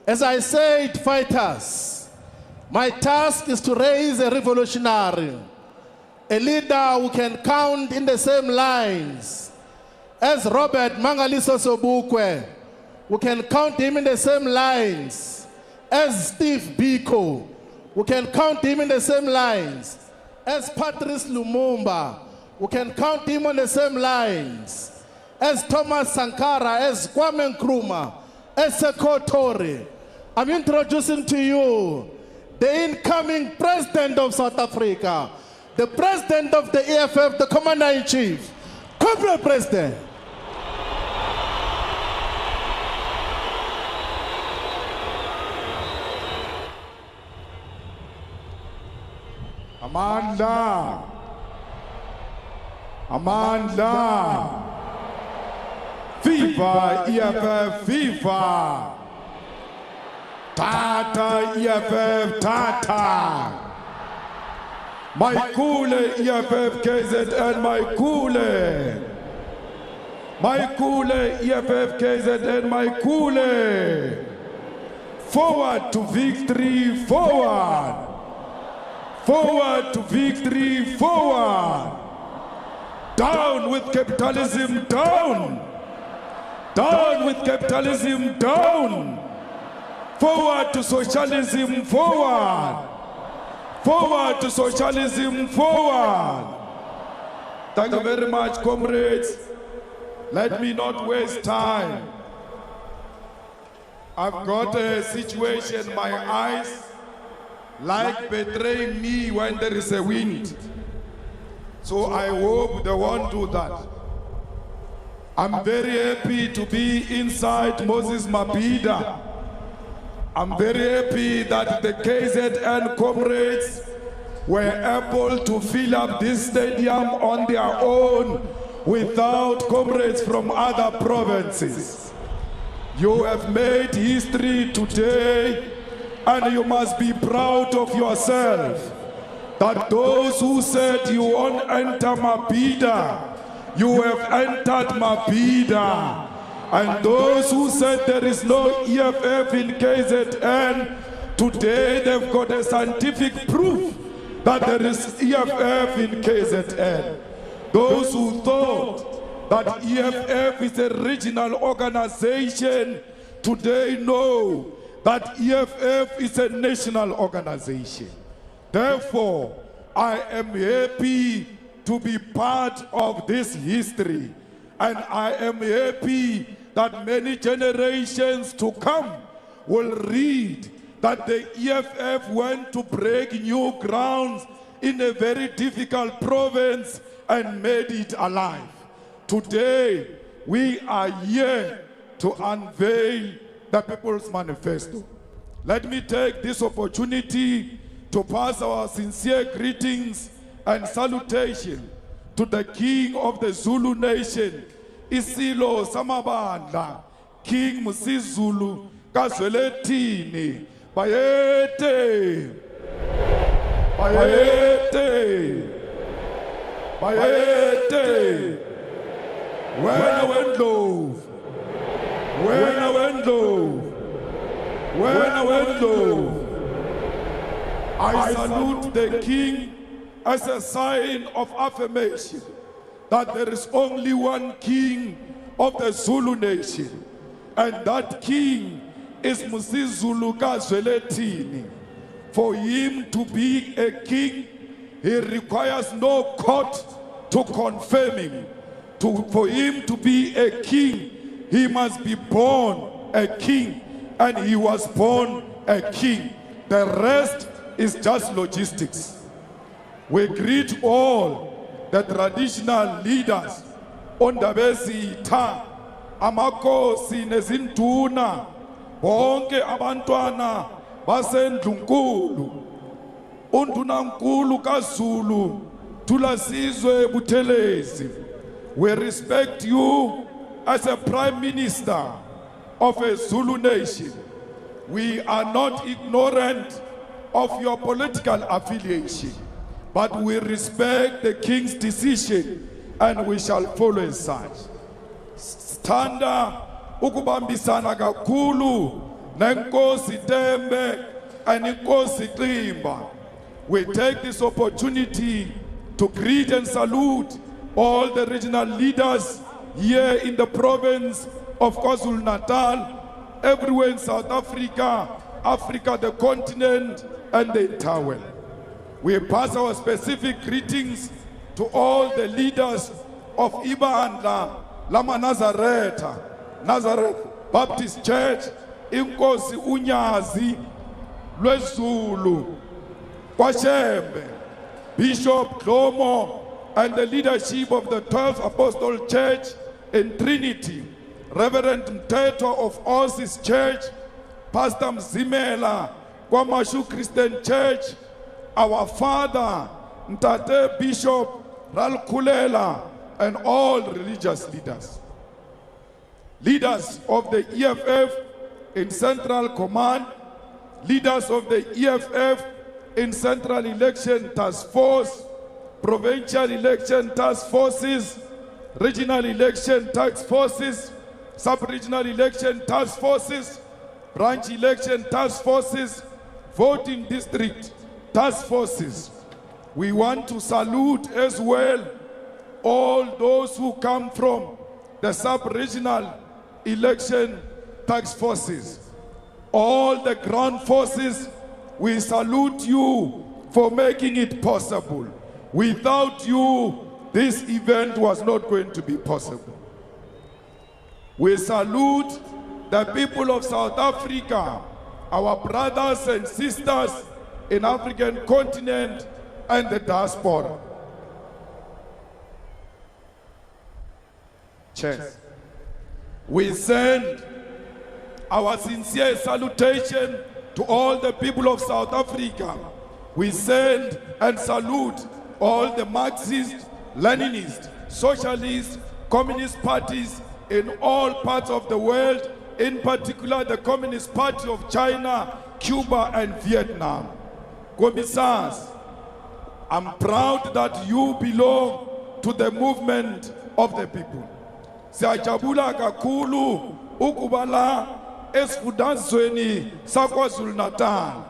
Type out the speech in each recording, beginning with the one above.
As I said, fighters, my task is to raise a revolutionary, a leader who can count in the same lines as Robert Mangaliso Sobukwe, who can count him in the same lines as Steve Biko, who can count him in the same lines as Patrice Lumumba, who can count him on the same lines as Thomas Sankara, as Kwame Nkrumah, as Sekou Toure. I'm introducing to you the incoming president of South Africa, the president of the EFF, the commander-in-chief, corporate president. Amandla, Amandla, Viva EFF, Viva, Tata EFF, Tata, Maikule EFF, KZN, Maikule EFF, KZN, Maikule, forward to victory, forward. Forward to victory, forward. Down with capitalism, down. Down with capitalism, down. Forward to socialism, forward. Forward to socialism, forward. Thank you very much, comrades. Let me not waste time. I've got a situation, my eyes like betraying me when there is a wind. So I hope they won't do that. I'm very happy to be inside Moses Mabhida. I'm very happy that the KZN comrades were able to fill up this stadium on their own without comrades from other provinces. You have made history today, and you must be proud of yourself that those who said you won't enter Mabhida, you have entered Mabhida. And those who said there is no EFF in KZN, today they've got a scientific proof that there is EFF in KZN. Those who thought that EFF is a regional organization, today know that EFF is a national organization. Therefore, I am happy to be part of this history. And I am happy that many generations to come will read that the EFF went to break new grounds in a very difficult province and made it alive. Today, we are here to unveil the People's Manifesto. Let me take this opportunity to pass our sincere greetings and salutation to the King of the Zulu Nation, Isilo Samabandla, King Musizulu Kazweletini, Bayete, Bayete, Bayete, when I went low, when I went low, when I went low, I salute the King as a sign of affirmation that there is only one King of the Zulu Nation, and that King is Musizulu Kazweletini. For him to be a king, he requires no court to confirm him. For him to be a king, he must be born a king, and he was born a king. The rest is just logistics. We greet all the traditional leaders, Ondabezi Ta, Amakosi Nezintuna, bonke abantwana basendlunkulu, undunankulu kaZulu, tulasizwe Buthelezi. We respect you as a Prime Minister of a Zulu nation. We are not ignorant of your political affiliation, but we respect the King's decision and we shall follow as such. Standa ukubambisana kakhulu Nenkosi Tembe and Nkosi Klimba. We take this opportunity to greet and salute all the regional leaders here in the province of KwaZulu-Natal, everywhere in South Africa, Africa, the continent, and the entire world. We pass our specific greetings to all the leaders of Ibandla, Lama Nazareth Baptist Church, Inkosi Unyazi, Lwezulu, Kwashembe, Bishop Klomo, and the leadership of the 12th Apostle Church in Trinity, Reverend Mteto of Osis Church, Pastor Mzimela, Kwamashu Christian Church, our father, Ntate Bishop Ralkulela, and all religious leaders. Leaders of the EFF in Central Command, leaders of the EFF in Central Election Task Force, Provincial Election Task Forces, Regional Election Task Forces, Sub-Regional Election Task Forces, Branch Election Task Forces, Voting District Task Forces. We want to salute as well all those who come from the Sub-Regional Election Task Forces. All the ground forces, we salute you for making it possible. Without you, this event was not going to be possible. We salute the people of South Africa, our brothers and sisters in African continent and the diaspora. Chairs, we send our sincere salutation to all the people of South Africa. We send and salute all the Marxist, Leninist, Socialist, Communist parties in all parts of the world, in particular the Communist Party of China, Cuba, and Vietnam. Commissars, I'm proud that you belong to the movement of the people. Siyajabula kakhulu ukubala esifundazweni saKwaZulu-Natal.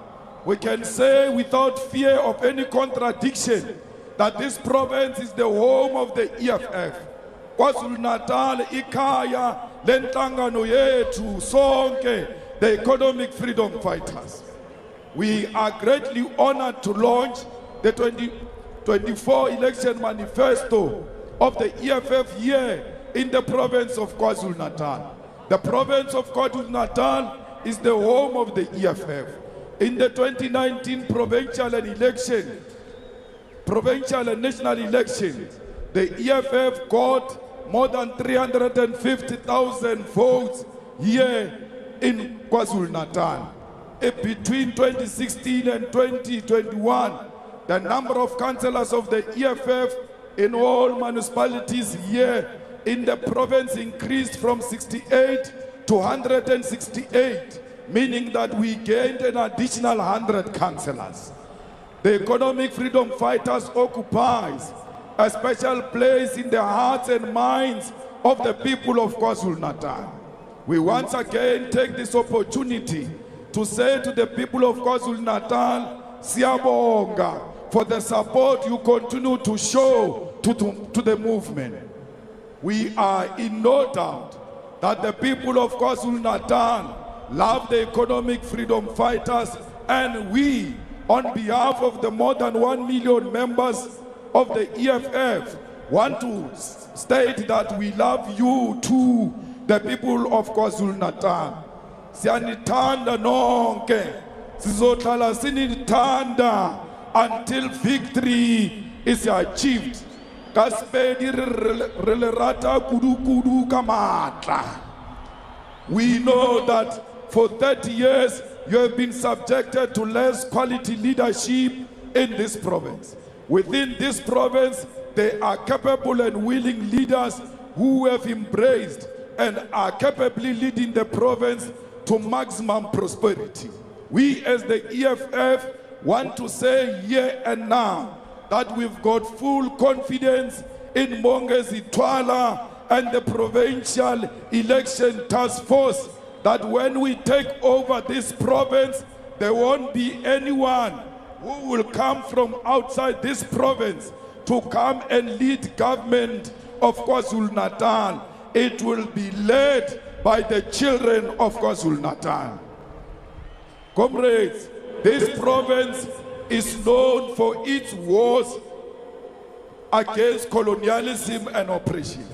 We can say without fear of any contradiction that this province is the home of the EFF. KwaZulu-Natal ikhaya lenhlangano yethu sonke, the economic freedom fighters. We are greatly honored to launch the 2024 election manifesto of the EFF here in the province of KwaZulu-Natal. The province of KwaZulu-Natal is the home of the EFF. In the 2019 provincial and national elections, the EFF got more than 350,000 votes here in KwaZulu-Natal. Between 2016 and 2021, the number of councillors of the EFF in all municipalities here in the province increased from 68 to 168, meaning that we gained an additional 100 councillors. The economic freedom fighters occupies a special place in the hearts and minds of the people of KwaZulu-Natal. We once again take this opportunity to say to the people of KwaZulu-Natal, Siyabonga for the support you continue to show to the movement. We are in no doubt that the people of KwaZulu-Natal love the economic freedom fighters, and we, on behalf of the more than 1 million members of the EFF, want to state that we love you too, the people of KwaZulu-Natal. Siyanithanda nonke, sizohlala sinithanda until victory is achieved. We know that for 30 years you have been subjected to less quality leadership in this province. Within this province, there are capable and willing leaders who have embraced and are capably leading the province to maximum prosperity. We as the EFF want to say here and now that we've got full confidence in Mongezi Twala and the Provincial Election Task Force that when we take over this province, there won't be anyone who will come from outside this province to come and lead government of KwaZulu-Natal. It will be led by the children of KwaZulu-Natal. Comrades, this province is known for its wars against colonialism and oppression.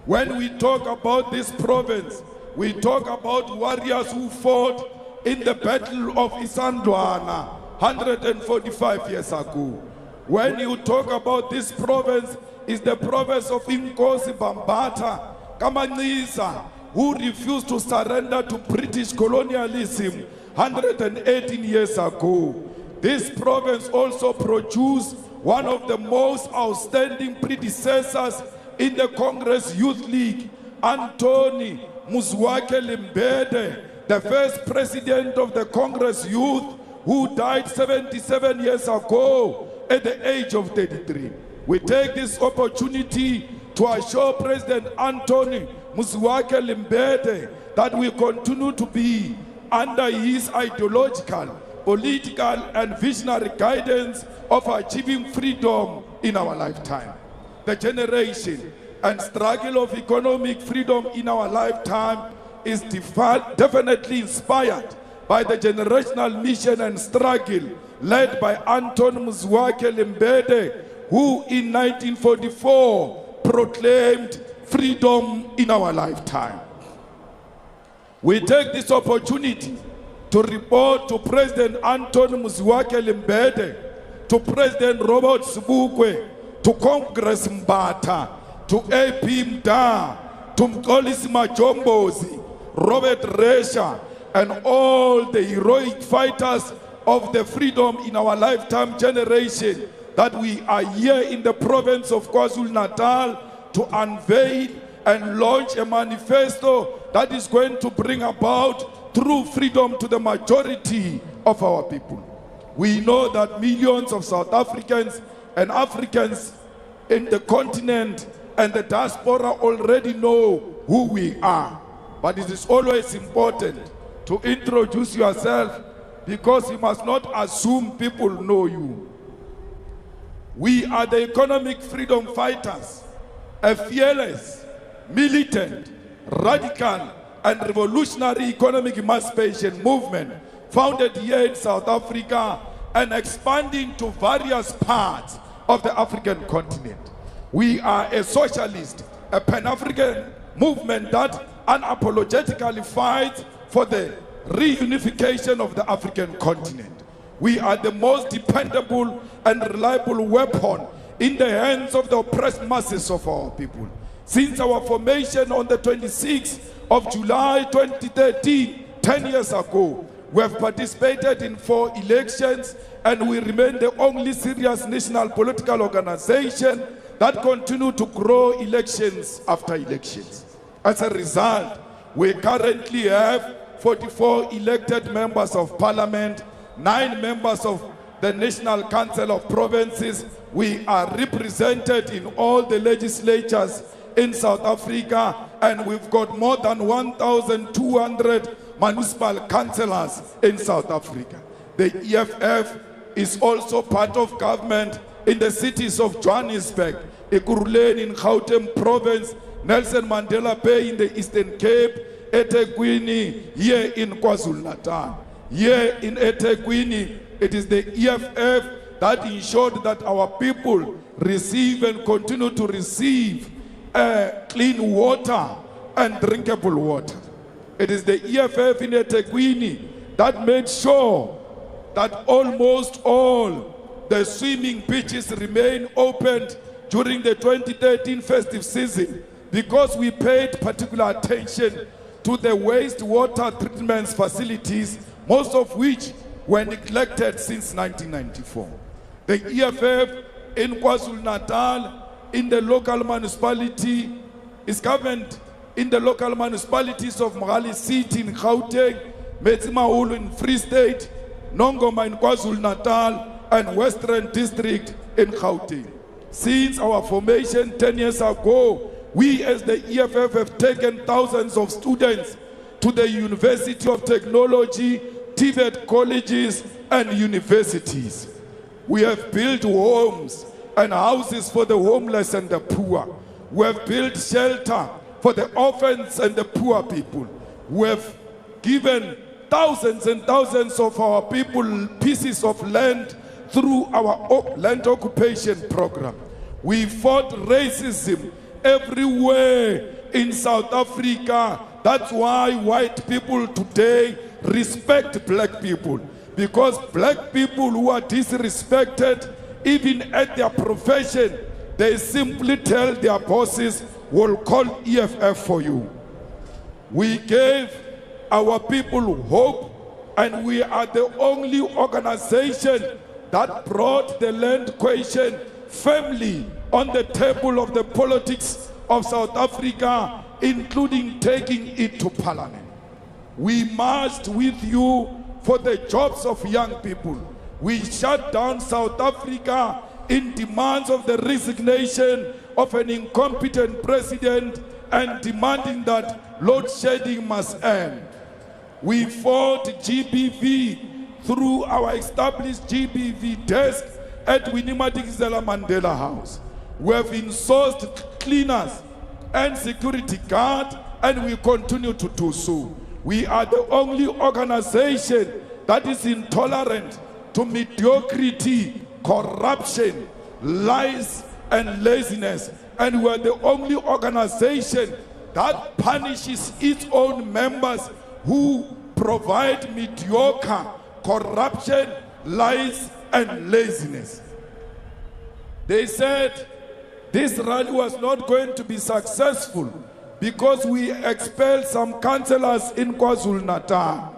When we talk about this province, we talk about warriors who fought in the Battle of Isandlwana 145 years ago. When you talk about this province, it's the province of Inkosi Bambata Kamanisa, who refused to surrender to British colonialism 118 years ago. This province also produced one of the most outstanding predecessors in the Congress Youth League, Anthony Muzwake Limbede, the first president of the Congress Youth, who died 77 years ago at the age of 33. We take this opportunity to assure President Anthony Muzwake Limbede that we continue to be under his ideological, political and visionary guidance of achieving freedom in our lifetime. The generation and struggle of economic freedom in our lifetime is definitely inspired by the generational mission and struggle led by Anton Muzwake Limbede, who in 1944 proclaimed freedom in our lifetime. We take this opportunity to report to President Anton Muzwake Limbede, to President Robert Sobukwe, to Congress Mbata, to AP Mda, to Mkolisi Majombozi, Robert Resha, and all the heroic fighters of the freedom in our lifetime generation, that we are here in the province of KwaZulu-Natal to unveil and launch a manifesto that is going to bring about true freedom to the majority of our people. We know that millions of South Africans and Africans in the continent and the diaspora already know who we are. But it is always important to introduce yourself, because you must not assume people know you. We are the economic freedom fighters, a fearless, militant, radical and revolutionary economic emancipation movement founded here in South Africa and expanding to various parts of the African continent. We are a socialist, a Pan-African movement that unapologetically fights for the reunification of the African continent. We are the most dependable and reliable weapon in the hands of the oppressed masses of our people. Since our formation on the 26th of July 2013, 10 years ago, we have participated in 4 elections, and we remain the only serious national political organization that continue to grow elections after elections. As a result, we currently have 44 elected members of parliament, 9 members of the National Council of Provinces. We are represented in all the legislatures in South Africa, and we've got more than 1,200 municipal councillors in South Africa. The EFF is also part of government in the cities of Johannesburg, Ekurhuleni in Gauteng Province, Nelson Mandela Bay in the Eastern Cape, eThekwini here in KwaZulu-Natal. Here in eThekwini, it is the EFF that ensured that our people receive and continue to receive clean water and drinkable water. It is the EFF in eThekwini that made sure that almost all the swimming beaches remain opened during the 2013 festive season, because we paid particular attention to the wastewater treatment facilities, most of which were neglected since 1994. The EFF in KwaZulu-Natal, in the local municipality, is governed in the local municipalities of Mohali City in Gauteng, Metsimaholo in Free State, Nongoma in KwaZulu-Natal, and Western District in Gauteng. Since our formation 10 years ago, we as the EFF have taken thousands of students to the University of Technology, TVET colleges and universities. We have built homes and houses for the homeless and the poor. We have built shelter for the orphans and the poor people. We have given thousands and thousands of our people pieces of land through our land occupation program. We fought racism everywhere in South Africa. That's why white people today respect black people, because black people who are disrespected, even at their profession, they simply tell their bosses, we'll call EFF for you. We gave our people hope, and we are the only organization that brought the land question firmly on the table of the politics of South Africa, including taking it to Parliament. We marched with you for the jobs of young people. We shut down South Africa in demands of the resignation of an incompetent president and demanding that load shedding must end. We fought GBV through our established GBV desk at Winnie Madikizela Mandela House. We have insourced cleaners and security guards, and we continue to do so. We are the only organization that is intolerant to mediocrity, corruption, lies, and laziness. And we are the only organization that punishes its own members who provide mediocre, corruption, lies, and laziness. They said this rally was not going to be successful because we expelled some councillors in KwaZulu-Natal.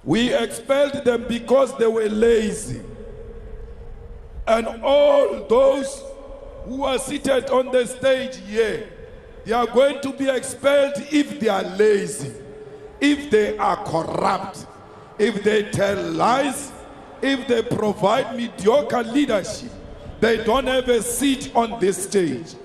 We expelled them because they were lazy. And all those who are seated on the stage here, they are going to be expelled if they are lazy, if they are corrupt, if they tell lies, if they provide mediocre leadership. They don't have a seat on this stage.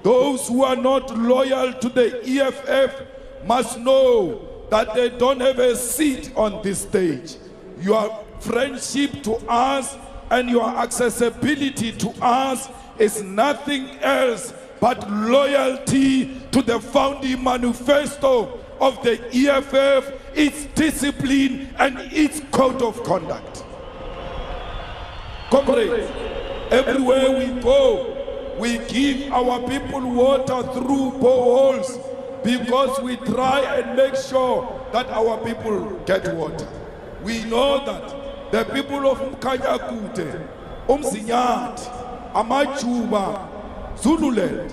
Those who are not loyal to the EFF must know that they don't have a seat on this stage. Your friendship to us and your accessibility to us is nothing else but loyalty to the founding manifesto of the EFF, its discipline and its code of conduct. Comrades, everywhere we go, we give our people water through boreholes because we try and make sure that our people get water. We know that the people of Mkanyakute, Umzinyat, Amachuba, Zululand,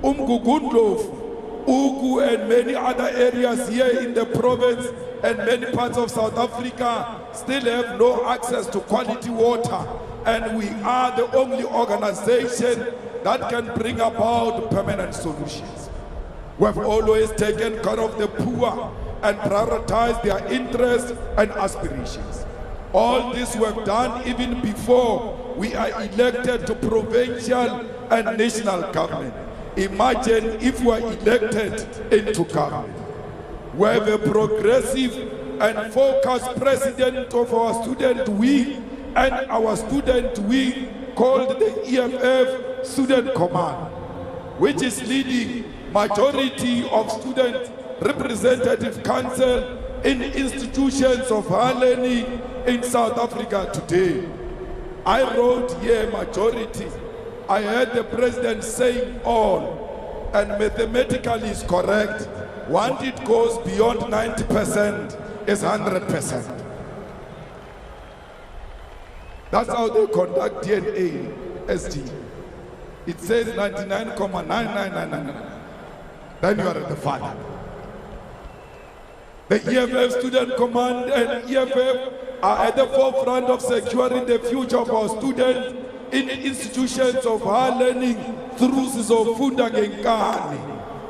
Umgugundlovu, Ugu, and many other areas here in the province and many parts of South Africa still have no access to quality water. And we are the only organization that can bring about permanent solutions. We have always taken care of the poor and prioritized their interests and aspirations. All this we have done even before we are elected to provincial and national government. Imagine if we are elected into government. We have a progressive and focused president of our student wing and our student wing called the EFF Student Command, which is leading majority of student representative council in institutions of higher learning in South Africa today. I wrote here majority. I heard the president saying all, and mathematically is correct. Once it goes beyond 90%, it's 100%. That's how they conduct DNA, ST. It says 99.99999. Then you are the father. The EFF Student Command and EFF are at the forefront of securing the future of our students in institutions of higher learning through Sizofunda Ngenkani.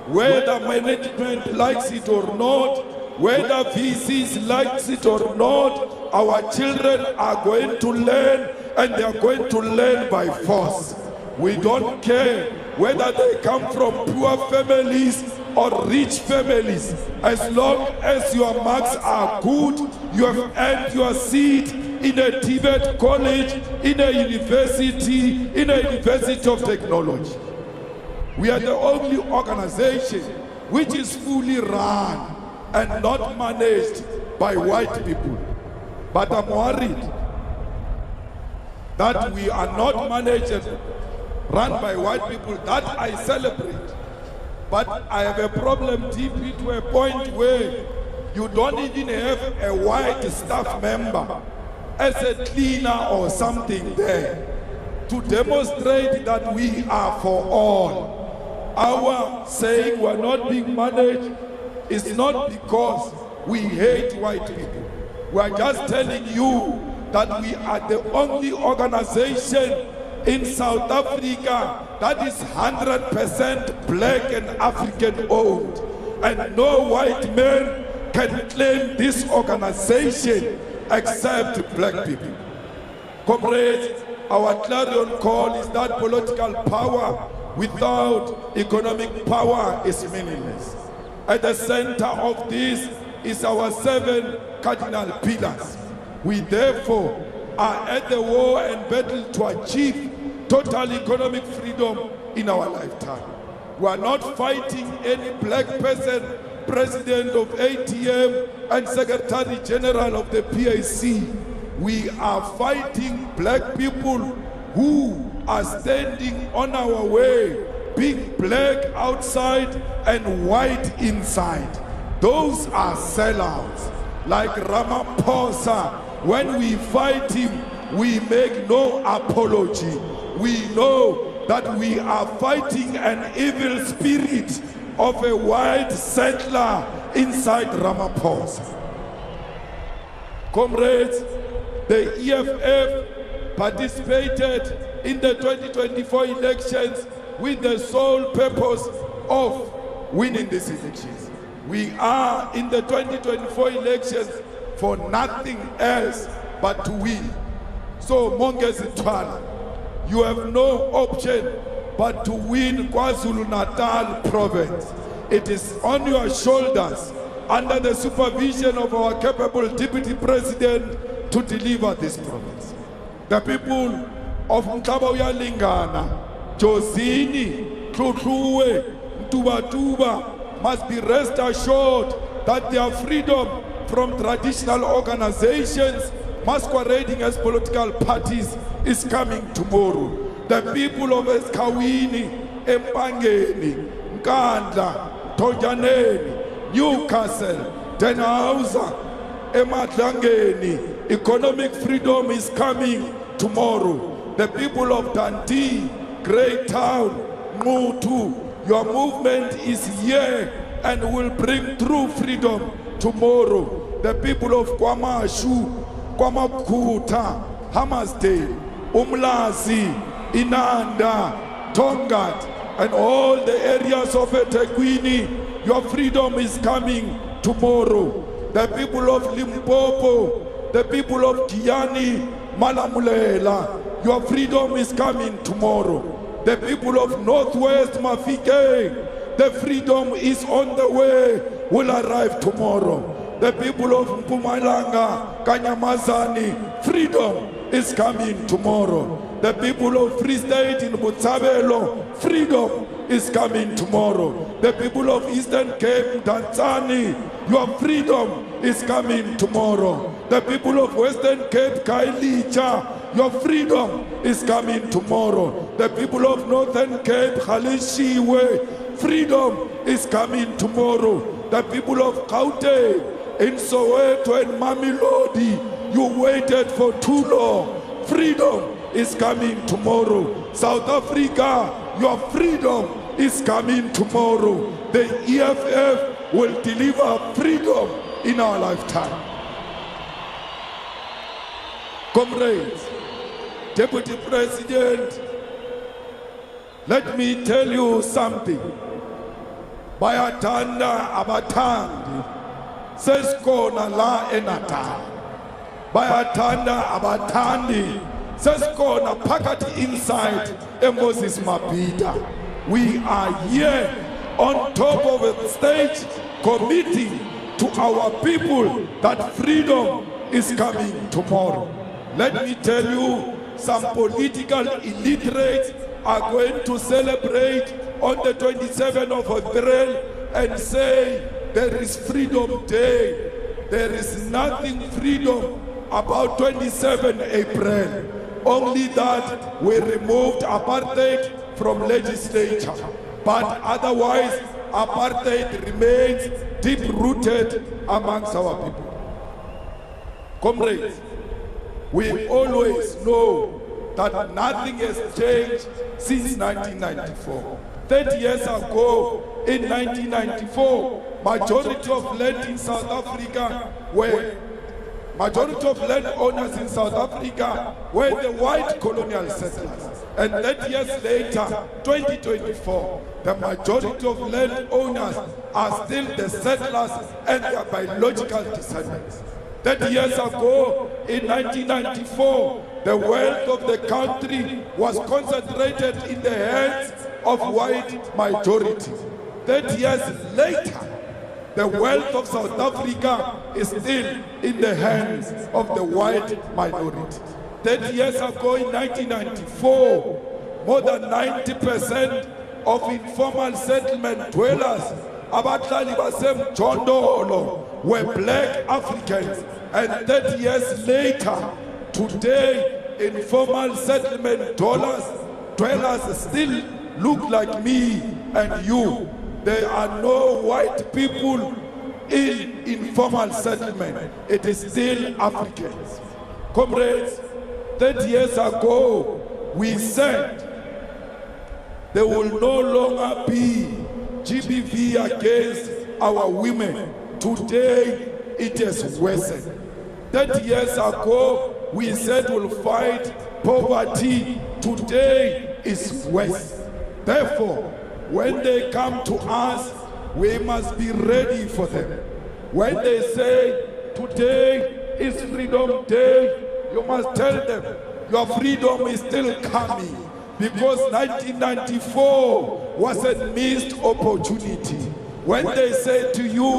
Whether management likes it or not, whether VCs likes it or not, our children are going to learn, and they are going to learn by force. We don't care whether they come from poor families or rich families. As long as your marks are good, you have earned your seat in a Tibet college, in a university of technology. We are the only organization which is fully run and not managed by white people. But I'm worried that we are not managed and run by white people. That I celebrate. But I have a problem deeply to a point where you don't even have a white staff member as a cleaner or something there to demonstrate that we are for all. Our saying we're not being managed is not because we hate white people. We're just telling you that we are the only organization in South Africa that is 100% black and African owned. And no white man can claim this organization except black people. Comrades, our clarion call is that political power without economic power is meaningless. At the center of this is our 7 cardinal pillars. We therefore are at the war and battle to achieve total economic freedom in our lifetime. We are not fighting any black person, president of ATM and secretary general of the PAC. We are fighting black people who are standing on our way, being black outside and white inside. Those are sellouts. Like Ramaphosa, when we fight him, we make no apology. We know that we are fighting an evil spirit of a white settler inside Ramaphosa. Comrades, the EFF participated in the 2024 elections with the sole purpose of winning these elections. We are in the 2024 elections for nothing else but to win. So Mongezi Twala, you have no option but to win KwaZulu-Natal province. It is on your shoulders, under the supervision of our capable deputy president, to deliver this province. The people of Mhlaba Lingana, Jozini, Tlotluwe, Mtubatuba must be rest assured that their freedom from traditional organizations masquerading as political parties is coming tomorrow. The people of Esikawini, Empangeni, Nkandla, Tonjaneni, Newcastle, Denhauser, Emadlangeni, economic freedom is coming tomorrow. The people of Dundee, Greytown, Mutu, your movement is here and will bring true freedom tomorrow. The people of KwaMashu, KwaMakuta, Hammarsdale, Umlazi, Inanda, Tongat, and all the areas of eThekwini, your freedom is coming tomorrow. The people of Limpopo, the people of Giyani, Malamulela, your freedom is coming tomorrow. The people of Northwest Mafike, the freedom is on the way, will arrive tomorrow. The people of Mpumalanga, Kanyamazani, freedom is coming tomorrow. The people of Free State in Botshabelo, freedom is coming tomorrow. The people of Eastern Cape, Danzani, your freedom is coming tomorrow. The people of Western Cape, Kailicha, your freedom is coming tomorrow. The people of Northern Cape, Khalishiwe, freedom is coming tomorrow. The people of Gauteng, in Soweto and Mamelodi, you waited for too long. Freedom is coming tomorrow. South Africa, your freedom is coming tomorrow. The EFF will deliver freedom in our lifetime. Comrades, Deputy President, let me tell you something. Bayathanda abathandi sesikhona la eNatal. Bayathanda abathandi sesikhona phakathi inside eMoses Mabhida. we are here on top of a stage committing to our people that freedom is coming tomorrow. Let me tell you, some political illiterates are going to celebrate on the 27th of April and say there is Freedom Day. There is nothing freedom about 27 April. Only that we removed apartheid from legislature. But otherwise, apartheid remains deep-rooted amongst our people. Comrades, we always know that nothing has changed since 1994. 30 years ago, in 1994, majority of land in South Africa were landowners in South Africa were the white colonial settlers. And 30 years later, 2024, the majority of landowners are still the settlers and their biological descendants. 30 years ago, in 1994, the wealth of the country was concentrated in the hands of white majority. 30 years later, the wealth of South Africa is still in the hands of the white minority. 30 years ago, in 1994, more than 90% of informal settlement dwellers, abahlali basemjondolo, were black Africans. And 30 years later, today, informal settlement dwellers still look like me and you. There are no white people in informal settlement. It is still Africans. Comrades, 30 years ago, we said there will no longer be GBV against our women. Today, it has worsened. 30 years ago, we said we'll fight poverty. Today is worse. Therefore, when they come to us, we must be ready for them. When they say, today is Freedom Day, you must tell them, your freedom is still coming. Because 1994 was a missed opportunity. When they say to you,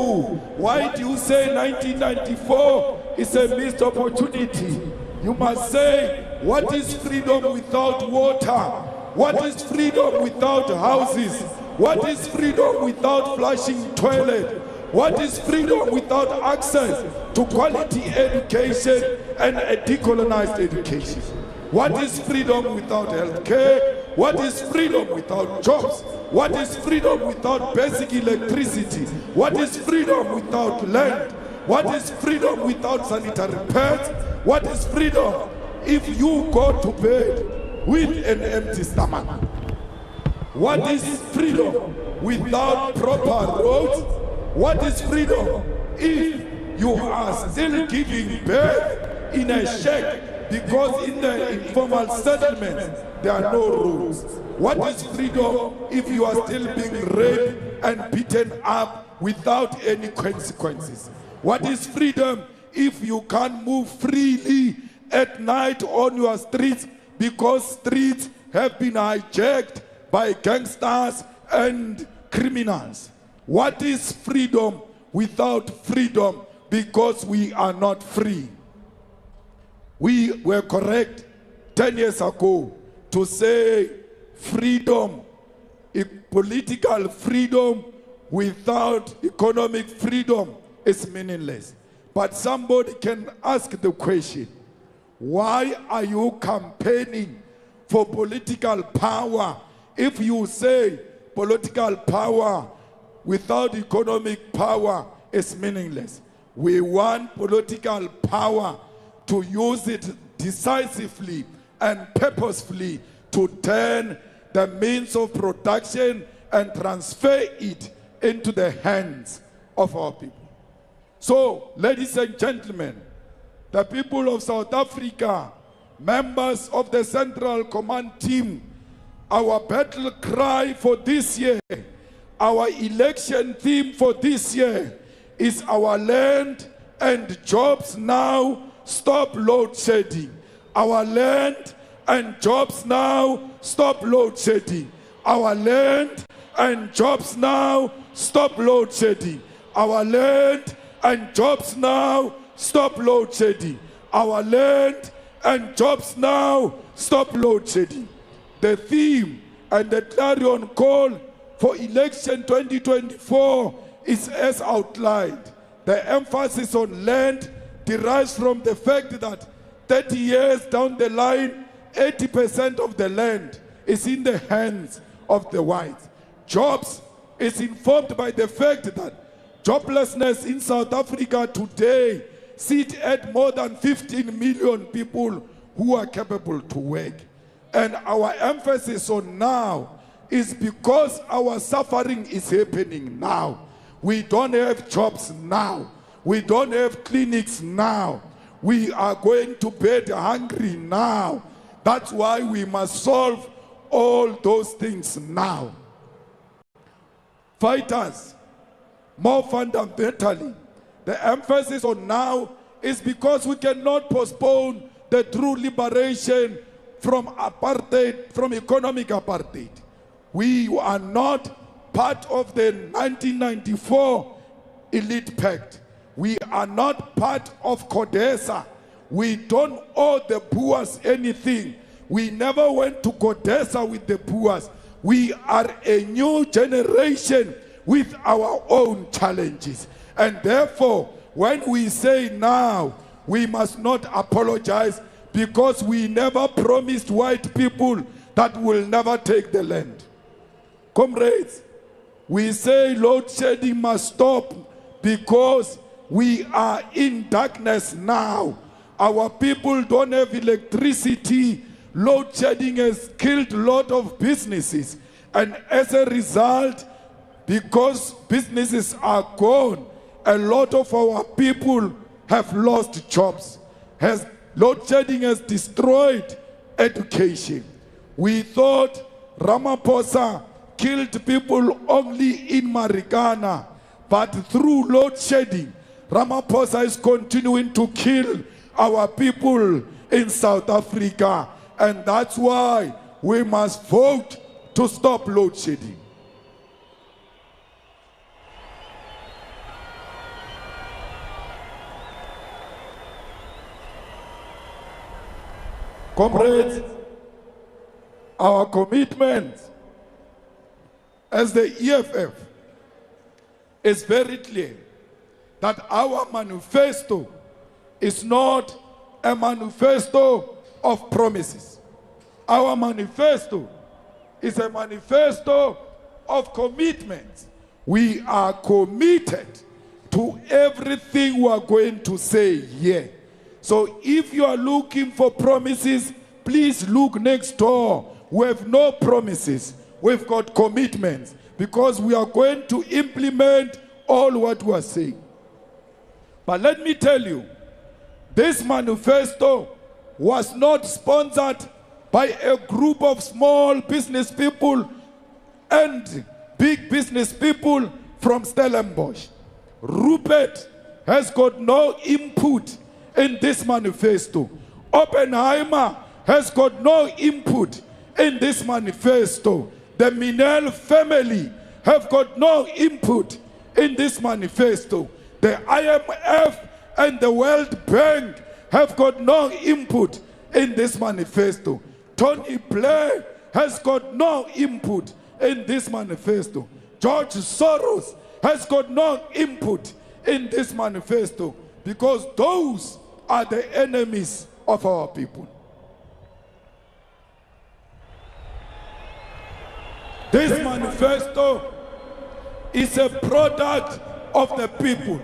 why do you say 1994 is a missed opportunity? You must say, what is freedom without water? What is freedom without houses? What is freedom without flushing toilet? What is freedom without access to quality education and a decolonized education? What is freedom without health care? What is freedom without jobs? What is freedom without basic electricity? What is freedom without land? What is freedom without sanitary pads? What is freedom if you go to bed with an empty stomach? What is freedom without proper roads? What is freedom if you are still giving birth in a shack because in the informal settlements there are no rules? What is freedom if you are still being raped and beaten up without any consequences? What is freedom if you can't move freely at night on your streets because streets have been hijacked by gangsters and criminals? What is freedom without freedom because we are not free? We were correct 10 years ago to say freedom, political freedom without economic freedom is meaningless. But somebody can ask the question, why are you campaigning for political power if you say political power without economic power is meaningless? We want political power to use it decisively and purposefully to turn the means of production and transfer it into the hands of our people. So, ladies and gentlemen, the people of South Africa, members of the Central Command Team, our battle cry for this year, our election theme for this year is our land and jobs now, stop load shedding. Our land and jobs now, stop load shedding. Our land and jobs now, stop load shedding. Our land and jobs now, stop load shedding. Our land and jobs now, stop load shedding. The theme and the clarion call for election 2024 is as outlined. The emphasis on land derives from the fact that 30 years down the line, 80% of the land is in the hands of the whites. Jobs is informed by the fact that joblessness in South Africa today sit at more than 15 million people who are capable to work. And our emphasis on now is because our suffering is happening now. We don't have jobs now. We don't have clinics now. We are going to bed hungry now. That's why we must solve all those things now. Fighters, more fundamentally, the emphasis on now is because we cannot postpone the true liberation from apartheid, from economic apartheid. We are not part of the 1994 elite pact. We are not part of CODESA. We don't owe the Boers anything. We never went to CODESA with the Boers. We are a new generation with our own challenges. And therefore, when we say now, we must not apologize because we never promised white people that we'll never take the land. Comrades, we say load shedding must stop because we are in darkness now. Our people don't have electricity. Load shedding has killed a lot of businesses. And as a result, because businesses are gone, a lot of our people have lost jobs. Load shedding has destroyed education. We thought Ramaphosa killed people only in Marikana, but through load shedding, Ramaphosa is continuing to kill our people in South Africa. And that's why we must vote to stop load shedding. Comrades, our commitment as the EFF is very clear that our manifesto is not a manifesto of promises. Our manifesto is a manifesto of commitment. We are committed to everything we are going to say here. So if you are looking for promises, please look next door. We have no promises. We've got commitments because we are going to implement all what we are saying. But let me tell you, this manifesto was not sponsored by a group of small business people and big business people from Stellenbosch. Rupert has got no input in this manifesto. Oppenheimer has got no input in this manifesto. The Minel family have got no input in this manifesto. The IMF and the World Bank have got no input in this manifesto. Tony Blair has got no input in this manifesto. George Soros has got no input in this manifesto because those are the enemies of our people. This manifesto is a product of the people.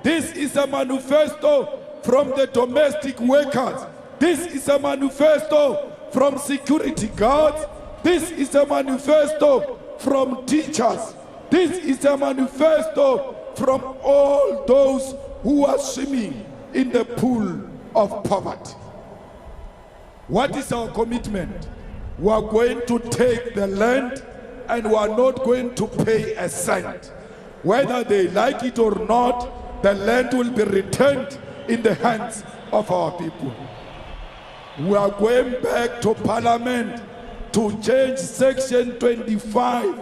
This is a manifesto from the domestic workers. This is a manifesto from security guards. This is a manifesto from teachers. This is a manifesto from all those who are swimming in the pool of poverty. What is our commitment? We are going to take the land and we are not going to pay a cent. Whether they like it or not, the land will be returned in the hands of our people. We are going back to Parliament to change Section 25.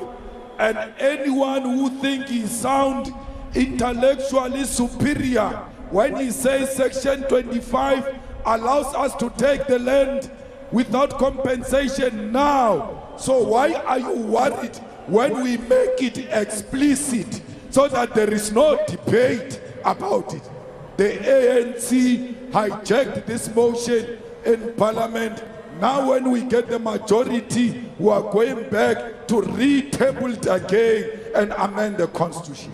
And anyone who thinks he sound intellectually superior when he says Section 25 allows us to take the land without compensation now. So why are you worried when we make it explicit so that there is no debate about it? The ANC hijacked this motion in Parliament. Now when we get the majority, we are going back to retable it again and amend the Constitution.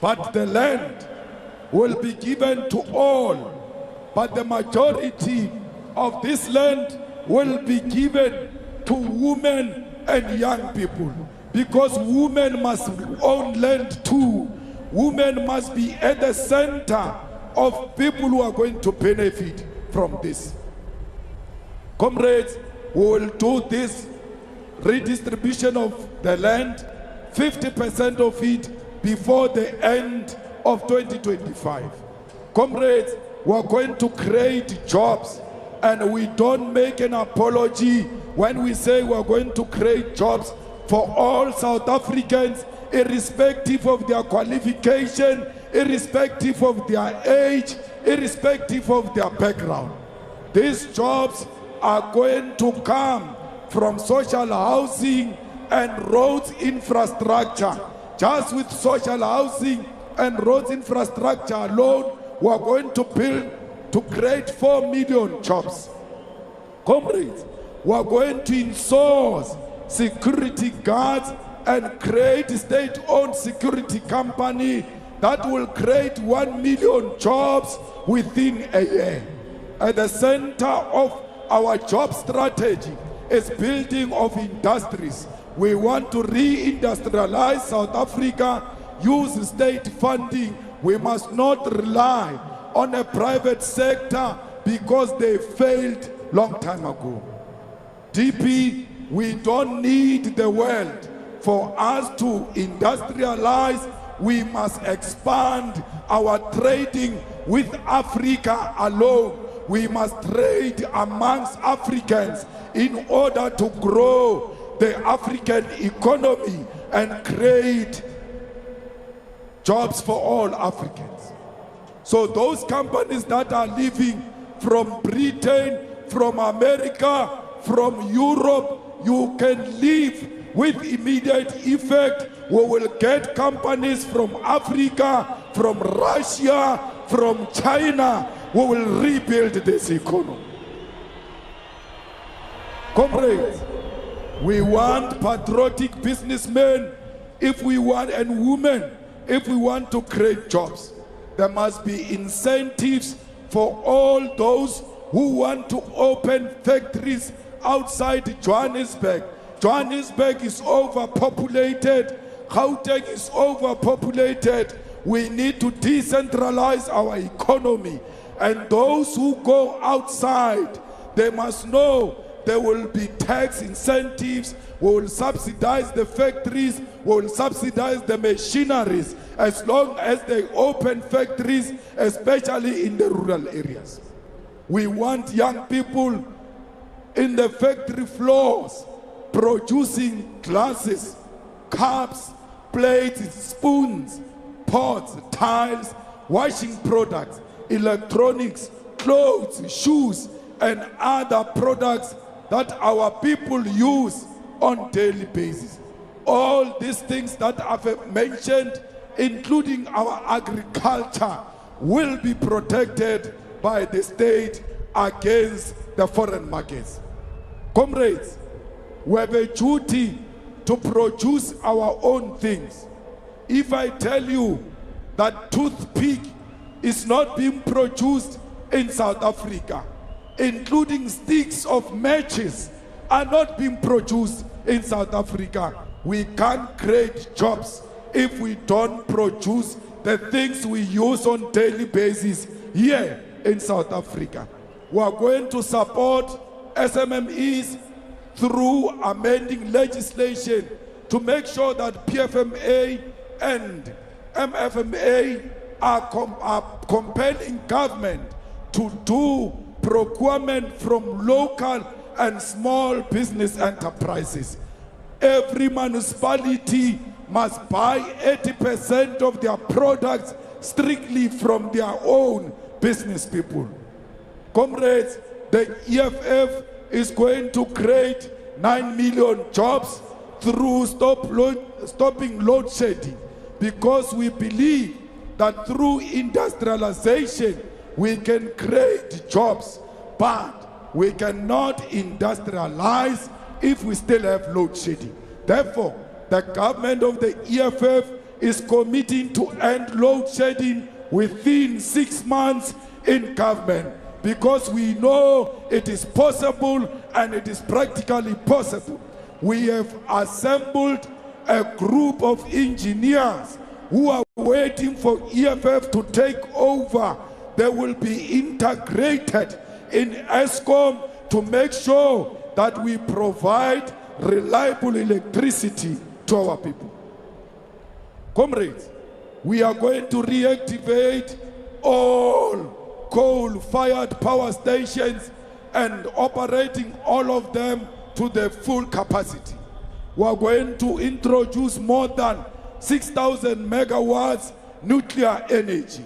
But the land will be given to all, but the majority of this land will be given to women and young people, because women must own land too. Women must be at the center of people who are going to benefit from this. Comrades, we will do this redistribution of the land, 50% of it before the end of 2025. Comrades, we are going to create jobs, and we don't make an apology when we say we are going to create jobs for all South Africans, irrespective of their qualification, irrespective of their age, irrespective of their background. These jobs are going to come from social housing and roads infrastructure. Just with social housing and roads infrastructure alone, we are going to build to create 4 million jobs. Comrades, we are going to insource security guards and create a state-owned security company that will create 1 million jobs within a year. At the center of our job strategy is building of industries. We want to re-industrialize South Africa, use state funding. We must not rely on a private sector because they failed long time ago. DP, we don't need the world for us to industrialize. We must expand our trading with Africa alone. We must trade amongst Africans in order to grow the African economy and create jobs for all Africans. So those companies that are living from Britain, from America, from Europe, you can live with immediate effect. We will get companies from Africa, from Russia, from China. We will rebuild this economy. Comrades, we want patriotic businessmen if we want, and women if we want to create jobs. There must be incentives for all those who want to open factories outside Johannesburg. Johannesburg is overpopulated. Gauteng is overpopulated. We need to decentralize our economy. And those who go outside, they must know there will be tax incentives. We will subsidize the factories. We will subsidize the machineries as long as they open factories, especially in the rural areas. We want young people in the factory floors producing glasses, cups, plates, spoons, pots, tiles, washing products, electronics, clothes, shoes, and other products that our people use on daily basis. All these things that I've mentioned, including our agriculture, will be protected by the state against the foreign markets. Comrades, we have a duty to produce our own things. If I tell you that toothpick is not being produced in South Africa, including sticks of matches are not being produced in South Africa, we can't create jobs if we don't produce the things we use on daily basis here in South Africa. We are going to support SMMEs through amending legislation to make sure that PFMA and MFMA are compelling government to do procurement from local and small business enterprises. Every municipality must buy 80% of their products strictly from their own business people. Comrades, the EFF is going to create 9 million jobs through stopping load shedding, because we believe that through industrialization we can create jobs, but we cannot industrialize if we still have load shedding. Therefore, the government of the EFF is committing to end load shedding within 6 months in government, because we know it is possible and it is practically possible. We have assembled a group of engineers who are waiting for EFF to take over. They will be integrated in ESCOM to make sure that we provide reliable electricity to our people. Comrades, we are going to reactivate all coal-fired power stations and operating all of them to the full capacity. We are going to introduce more than 6,000 megawatts nuclear energy,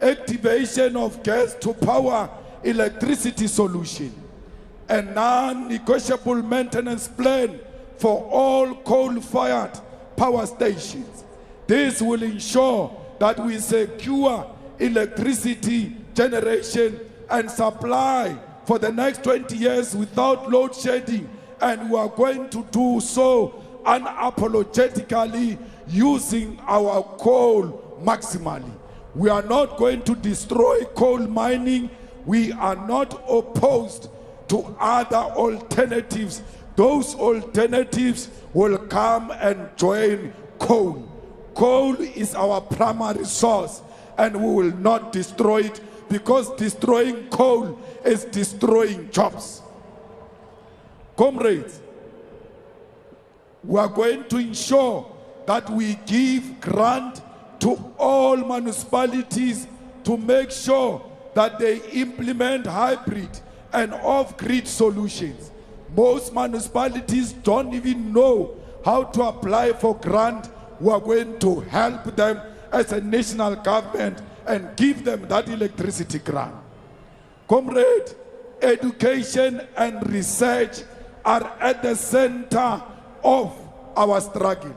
activation of gas to power electricity solution, a non-negotiable maintenance plan for all coal-fired power stations. This will ensure that we secure electricity generation and supply for the next 20 years without load shedding, and we are going to do so unapologetically using our coal maximally. We are not going to destroy coal mining. We are not opposed to other alternatives. Those alternatives will come and join coal. Coal is our primary source, and we will not destroy it, because destroying coal is destroying jobs. Comrades, we are going to ensure that we give grant to all municipalities to make sure that they implement hybrid and off-grid solutions. Most municipalities don't even know how to apply for grant. We are going to help them as a national government and give them that electricity grant. Comrade, education and research are at the center of our struggle.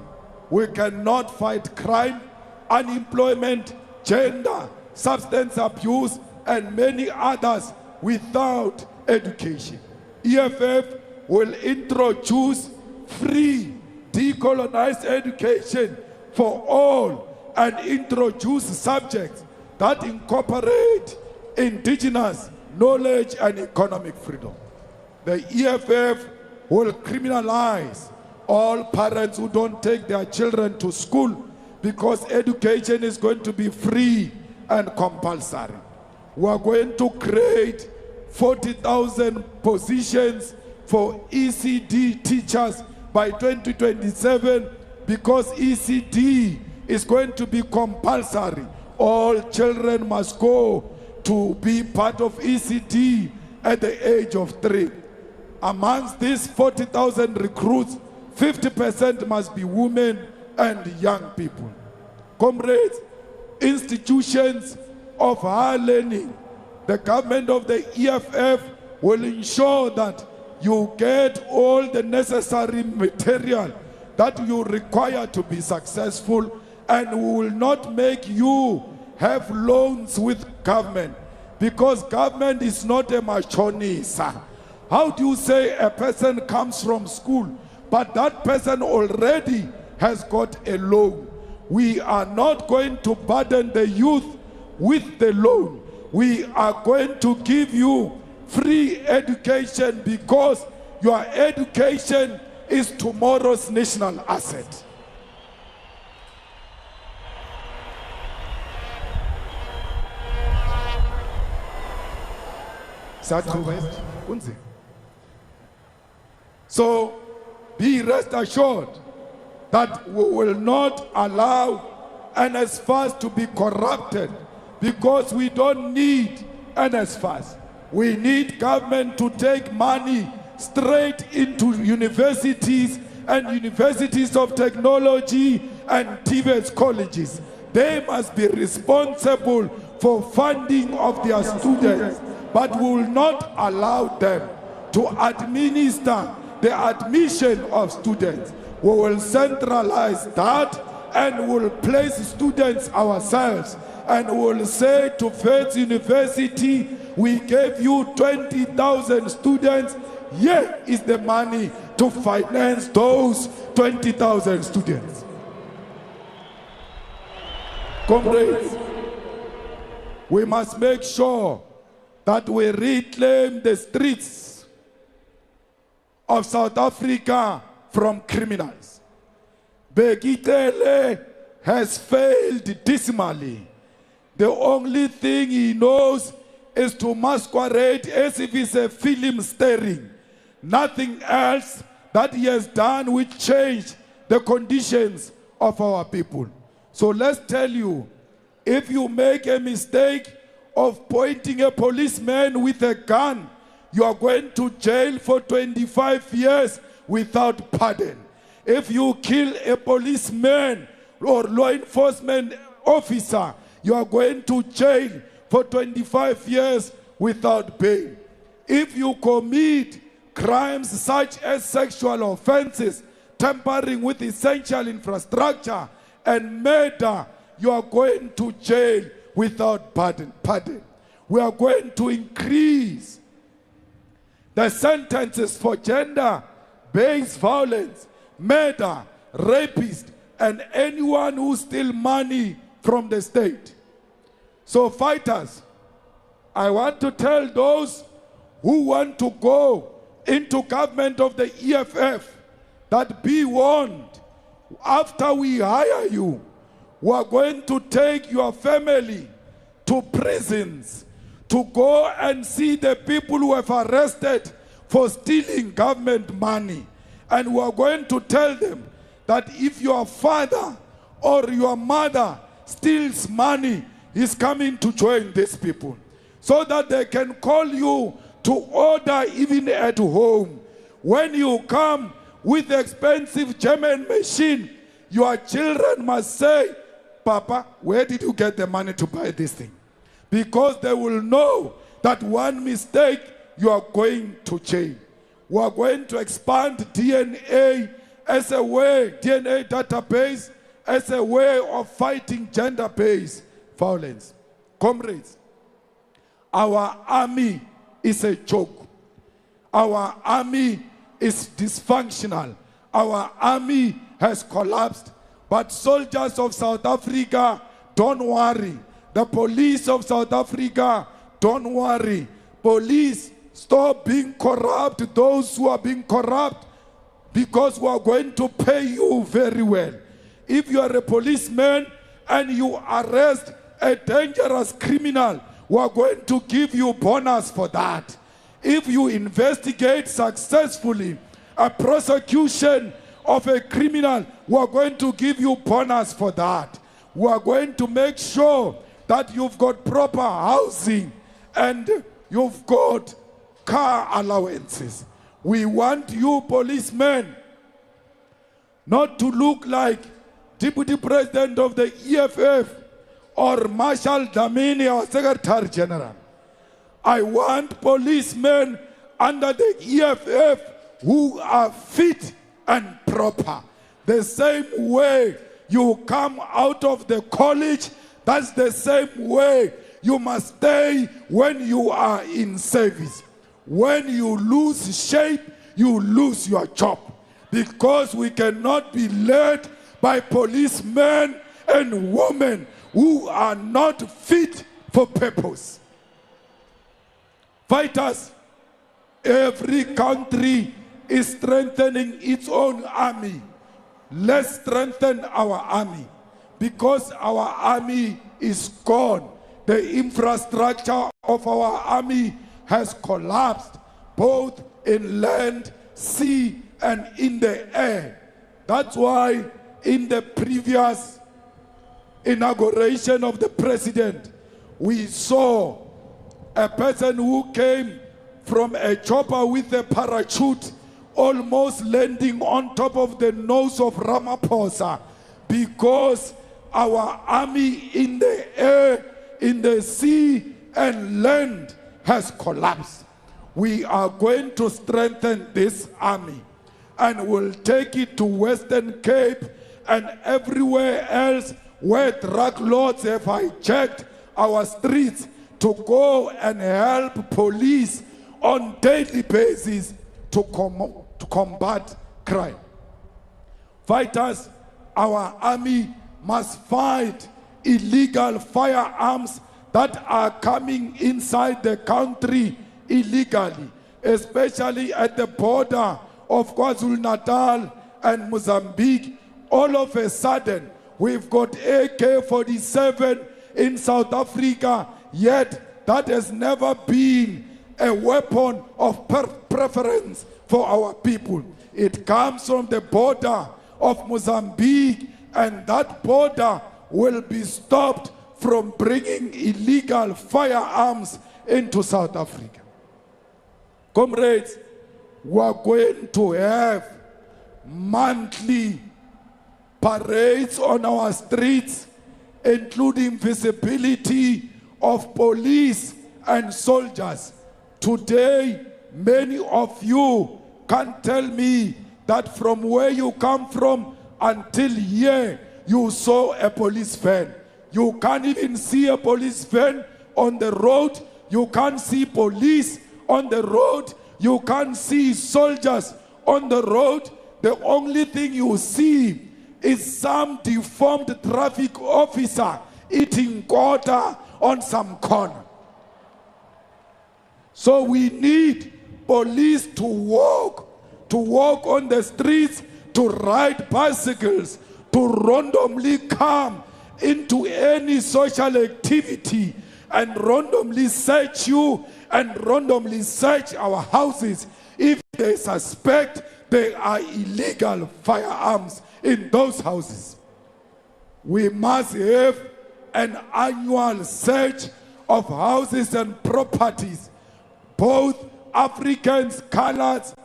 We cannot fight crime, unemployment, gender, substance abuse, and many others without education. EFF will introduce free decolonized education for all and introduce subjects that incorporate indigenous knowledge and economic freedom. The EFF will criminalize all parents who don't take their children to school, because education is going to be free and compulsory. We are going to create 40,000 positions for ECD teachers by 2027, because ECD is going to be compulsory. All children must go to be part of ECD at the age of 3. Amongst these 40,000 recruits, 50% must be women and young people. Comrades, institutions of higher learning, the government of the EFF will ensure that you get all the necessary material that you require to be successful, and we will not make you have loans with government, because government is not a machonisa. How do you say a person comes from school, but that person already has got a loan? We are not going to burden the youth with the loan. We are going to give you free education, because your education is tomorrow's national asset. So be rest assured that we will not allow NSFAS to be corrupted, because we don't need NSFAS. We need government to take money straight into universities and universities of technology and TVET colleges. They must be responsible for funding of their students, but we will not allow them to administer the admission of students. We will centralize that and will place students ourselves, and will say to Faith University, we gave you 20,000 students. Here is the money to finance those 20,000 students. Comrades, we must make sure that we reclaim the streets of South Africa from criminals. Begitele has failed dismally. The only thing he knows is to masquerade as if it's a film starring. Nothing else that he has done will change the conditions of our people. So let's tell you, if you make a mistake of pointing a policeman with a gun, you are going to jail for 25 years without pardon. If you kill a policeman or law enforcement officer, you are going to jail for 25 years without bail. If you commit crimes such as sexual offenses, tampering with essential infrastructure, and murder, you are going to jail without pardon. We are going to increase the sentences for gender-based violence, murder, rapist, and anyone who steals money from the state. So fighters, I want to tell those who want to go into government of the EFF that be warned. After we hire you, we are going to take your family to prisons to go and see the people who have arrested for stealing government money. And we are going to tell them that if your father or your mother steals money, he's coming to join these people, so that they can call you to order even at home. When you come with the expensive German machine, your children must say, Papa, where did you get the money to buy this thing? Because they will know that one mistake, you are going to jail. We are going to expand DNA as a way, DNA database, as a way of fighting gender-based violence. Comrades, our army is a joke. Our army is dysfunctional. Our army has collapsed. But soldiers of South Africa, don't worry. The police of South Africa, don't worry. Police, stop being corrupt, those who are being corrupt, because we are going to pay you very well. If you are a policeman and you arrest a dangerous criminal, we are going to give you bonus for that. If you investigate successfully a prosecution of a criminal, we are going to give you bonus for that. We are going to make sure that you've got proper housing and you've got car allowances. We want you policemen not to look like Deputy President of the EFF or Marshal Dlamini, our Secretary General. I want policemen under the EFF who are fit and proper. The same way you come out of the college, that's the same way you must stay when you are in service. When you lose shape, you lose your job. Because we cannot be led by policemen and women who are not fit for purpose. Fighters, every country is strengthening its own army. Let's strengthen our army, because our army is gone. The infrastructure of our army has collapsed, both in land, sea, and in the air. That's why in the previous inauguration of the president, we saw a person who came from a chopper with a parachute, almost landing on top of the nose of Ramaphosa, because our army in the air, in the sea and land has collapsed. We are going to strengthen this army and will take it to Western Cape and everywhere else where drug lords have hijacked our streets to go and help police on daily basis to combat crime. Fighters, our army must fight illegal firearms that are coming inside the country illegally, especially at the border of KwaZulu-Natal and Mozambique. All of a sudden, we've got AK-47 in South Africa, yet that has never been a weapon of preference for our people. It comes from the border of Mozambique, and that border will be stopped from bringing illegal firearms into South Africa. Comrades, we are going to have monthly parades on our streets, including visibility of police and soldiers. Today, many of you can tell me that from where you come from until here, you saw a police van. You can't even see a police van on the road. You can't see police on the road. You can't see soldiers on the road. The only thing you see is some deformed traffic officer eating quarter on some corner. So we need police to walk on the streets, to ride bicycles, to randomly come into any social activity and randomly search you and randomly search our houses if they suspect there are illegal firearms in those houses. We must have an annual search of houses and properties, both Africans, coloreds,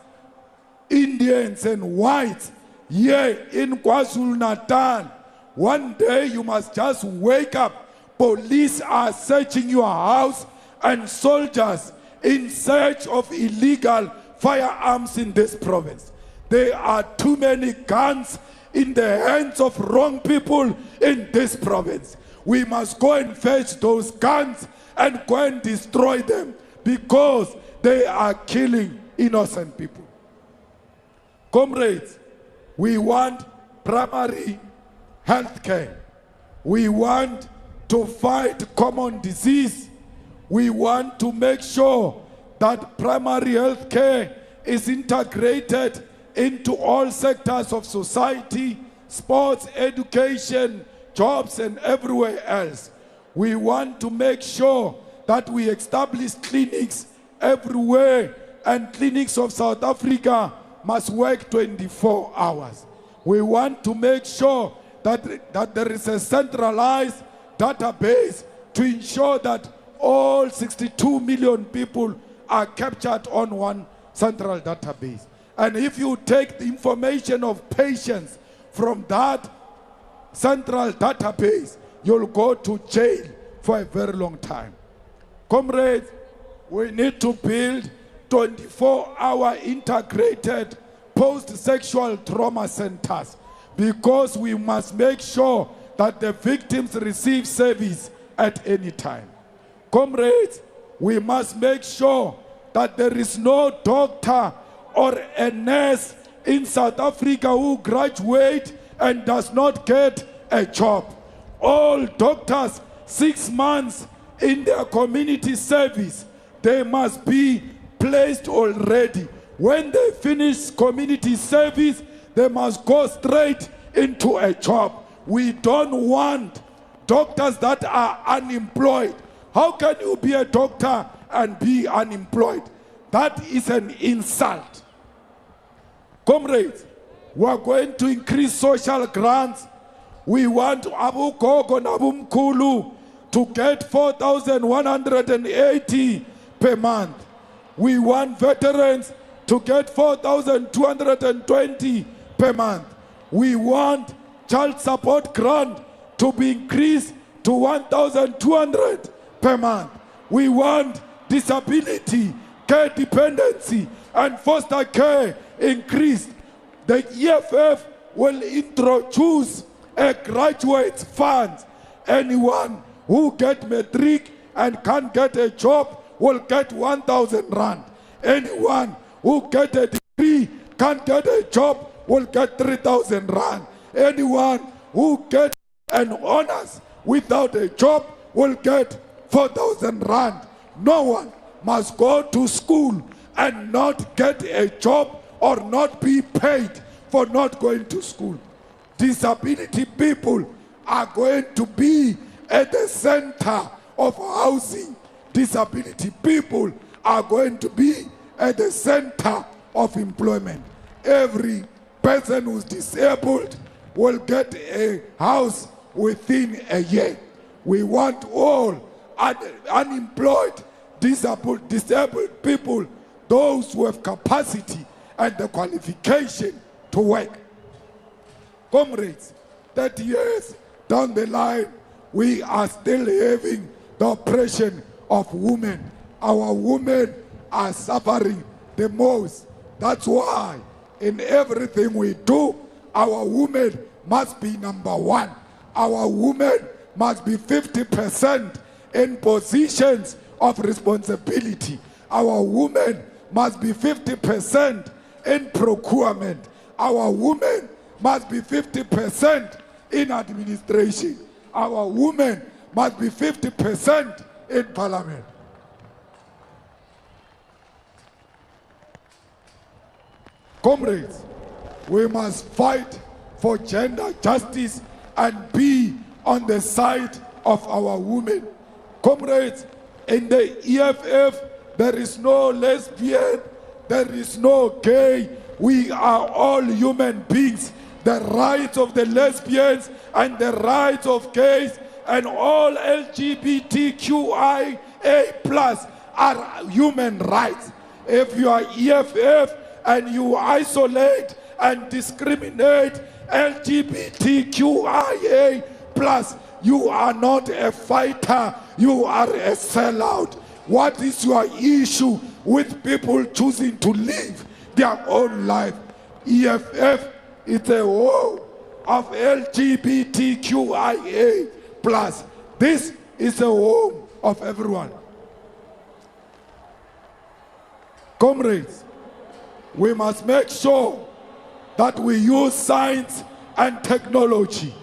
Indians and whites, here in KwaZulu-Natal. One day you must just wake up. Police are searching your house and soldiers in search of illegal firearms in this province. There are too many guns in the hands of wrong people in this province. We must go and fetch those guns and go and destroy them because they are killing innocent people. Comrades, we want primary health care. We want to fight common disease. We want to make sure that primary health care is integrated into all sectors of society, sports, education, jobs, and everywhere else. We want to make sure that we establish clinics everywhere, and clinics of South Africa must work 24 hours. We want to make sure that there is a centralized database to ensure that all 62 million people are captured on one central database. And if you take the information of patients from that central database, you'll go to jail for a very long time. Comrades, we need to build 24-hour integrated post-sexual trauma centers, because we must make sure that the victims receive service at any time. Comrades, we must make sure that there is no doctor or a nurse in South Africa who graduates and does not get a job. All doctors, 6 months in their community service, they must be placed already. When they finish community service, they must go straight into a job. We don't want doctors that are unemployed. How can you be a doctor and be unemployed? That is an insult. Comrades, we are going to increase social grants. We want Abu Gogo and Abu Mkulu to get 4,180 per month. we want veterans to get 4,220 per month. We want child support grant to be increased to 1,200 per month. We want disability, care dependency, and foster care increased. The EFF will introduce a graduate fund. Anyone who get matric and can't get a job will get 1,000 rand. Anyone who get a degree, can't get a job, will get 3,000 rand. Anyone who gets an honors without a job will get 4,000 rand. No one must go to school and not get a job or not be paid for not going to school. Disability people are going to be at the center of housing. Disability people are going to be at the center of employment. Every person who's disabled will get a house within a year. We want all unemployed, disabled people, those who have capacity and the qualification to work. Comrades, 30 years down the line, we are still having the oppression of women. Our women are suffering the most. That's why in everything we do, our women must be number one. Our women must be 50% in positions of responsibility. Our women must be 50% in procurement. Our women must be 50% in administration. Our women must be 50% in parliament. Comrades, we must fight for gender justice and be on the side of our women. Comrades, in the EFF, there is no lesbian, there is no gay. We are all human beings. The rights of the lesbians and the rights of gays and all LGBTQIA+ are human rights. If you are EFF and you isolate and discriminate LGBTQIA+, you are not a fighter, you are a sellout. What is your issue with people choosing to live their own life? EFF is a war of LGBTQIA+. This is a home of everyone. Comrades, we must make sure that we use science and technology,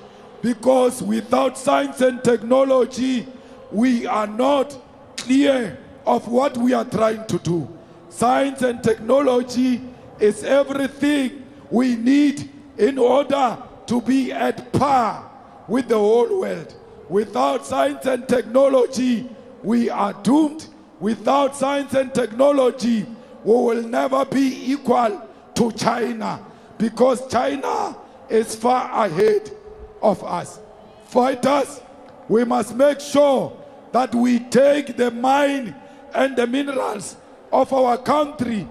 because without science and technology, we are not clear of what we are trying to do. Science and technology is everything we need in order to be at par with the whole world. Without science and technology, we are doomed. Without science and technology, we will never be equal to China, because China is far ahead of us. Fighters, we must make sure that we take the mine and the minerals of our country.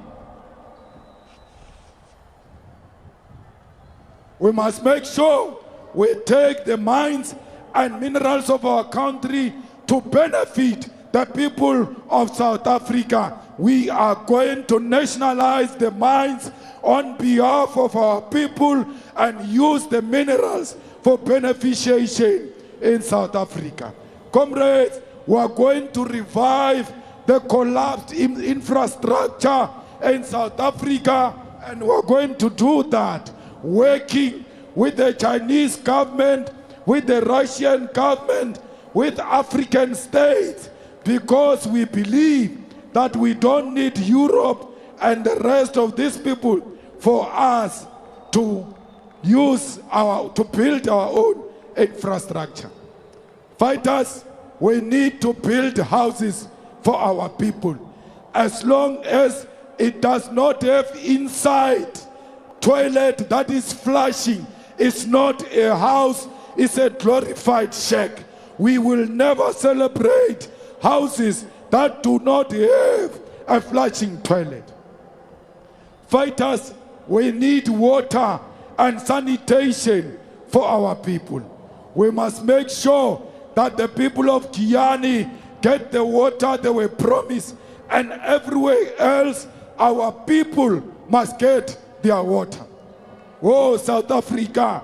We must make sure we take the mines and minerals of our country to benefit the people of South Africa. We are going to nationalize the mines on behalf of our people and use the minerals for beneficiation in South Africa. Comrades, we are going to revive the collapsed infrastructure in South Africa, and we are going to do that working with the Chinese government, with the Russian government, with African states, because we believe that we don't need Europe and the rest of these people for us to build our own infrastructure. Fighters, we need to build houses for our people. As long as it does not have inside toilet that is flushing, it's not a house, it's a glorified shack. We will never celebrate houses that do not have a flushing toilet. Fighters, we need water and sanitation for our people. We must make sure that the people of Kiani get the water they were promised, and everywhere else our people must get their water. Oh, South Africa,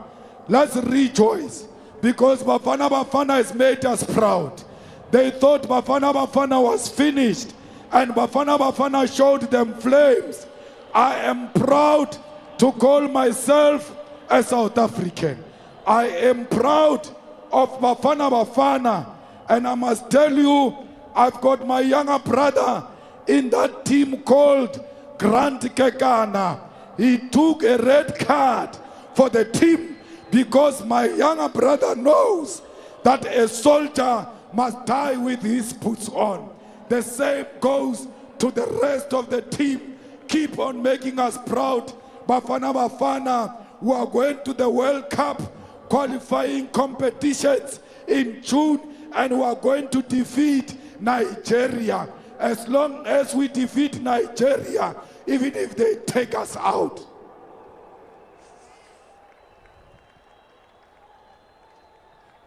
let's rejoice, because Bafana Bafana has made us proud. They thought Bafana Bafana was finished, and Bafana Bafana showed them flames. I am proud to call myself a South African. I am proud of Bafana Bafana, and I must tell you, I've got my younger brother in that team called Grant Kekana. He took a red card for the team because my younger brother knows that a soldier must die with his boots on. The same goes to the rest of the team. Keep on making us proud. Bafana Bafana, who are going to the World Cup qualifying competitions in June, and who are going to defeat Nigeria. As long as we defeat Nigeria, even if they take us out.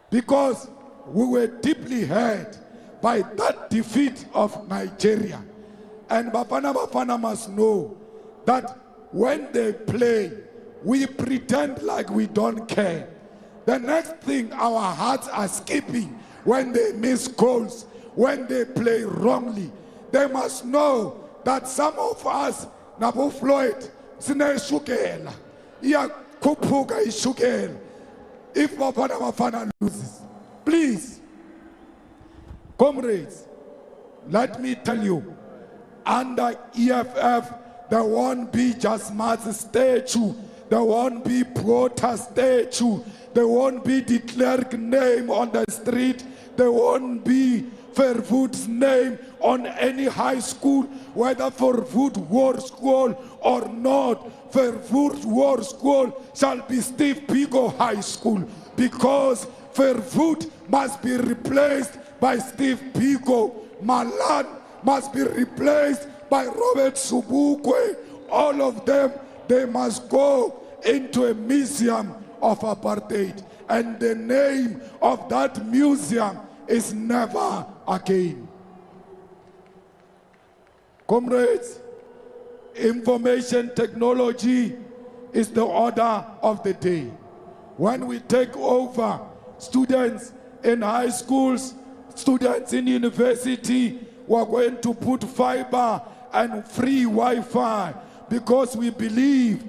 Because we were deeply hurt by that defeat of Nigeria. And Bafana Bafana must know that when they play, we pretend like we don't care. The next thing, our hearts are skipping when they miss goals, when they play wrongly. They must know that some of us, Nabo Floyd, Sine Shukela, Iya Kupuga Ishukela, if Bafana Bafana loses. Please, comrades, let me tell you, under EFF, there won't be Jan Smuts statue, there won't be Prota statue, there won't be de Klerk name on the street, there won't be Verwoerd's name on any high school, whether Verwoerd War School or not. Verwoerd War School shall be Steve Biko High School, because Verwoerd must be replaced by Steve Biko. Malan must be replaced by Robert Subukwe. All of them, they must go into a museum of apartheid. And the name of that museum is Never Again. Comrades, information technology is the order of the day. When we take over, students in high schools, students in university, we're going to put fiber and free Wi-Fi, because we believe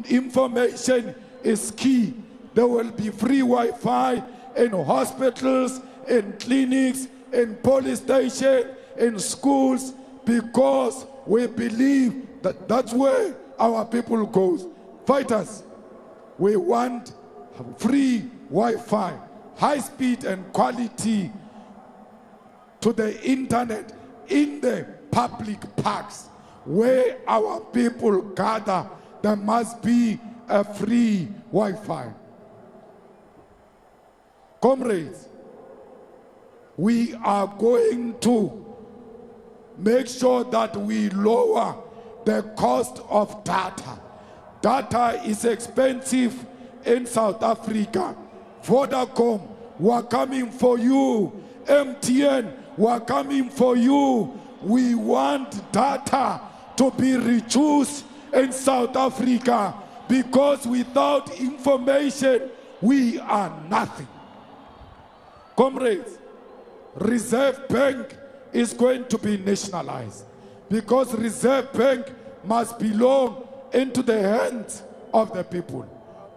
information is key. There will be free Wi-Fi in hospitals, in clinics, in police stations, in schools, because we believe that that's where our people goes. Fighters, we want free Wi-Fi, high speed and quality to the internet in the public parks where our people gather. There must be a free Wi-Fi. Comrades, we are going to make sure that we lower the cost of data. Data is expensive in South Africa. Vodacom, we're coming for you. MTN, we're coming for you. We want data to be reduced in South Africa, because without information, we are nothing. Comrades, Reserve Bank is going to be nationalized, because Reserve Bank must belong into the hands of the people.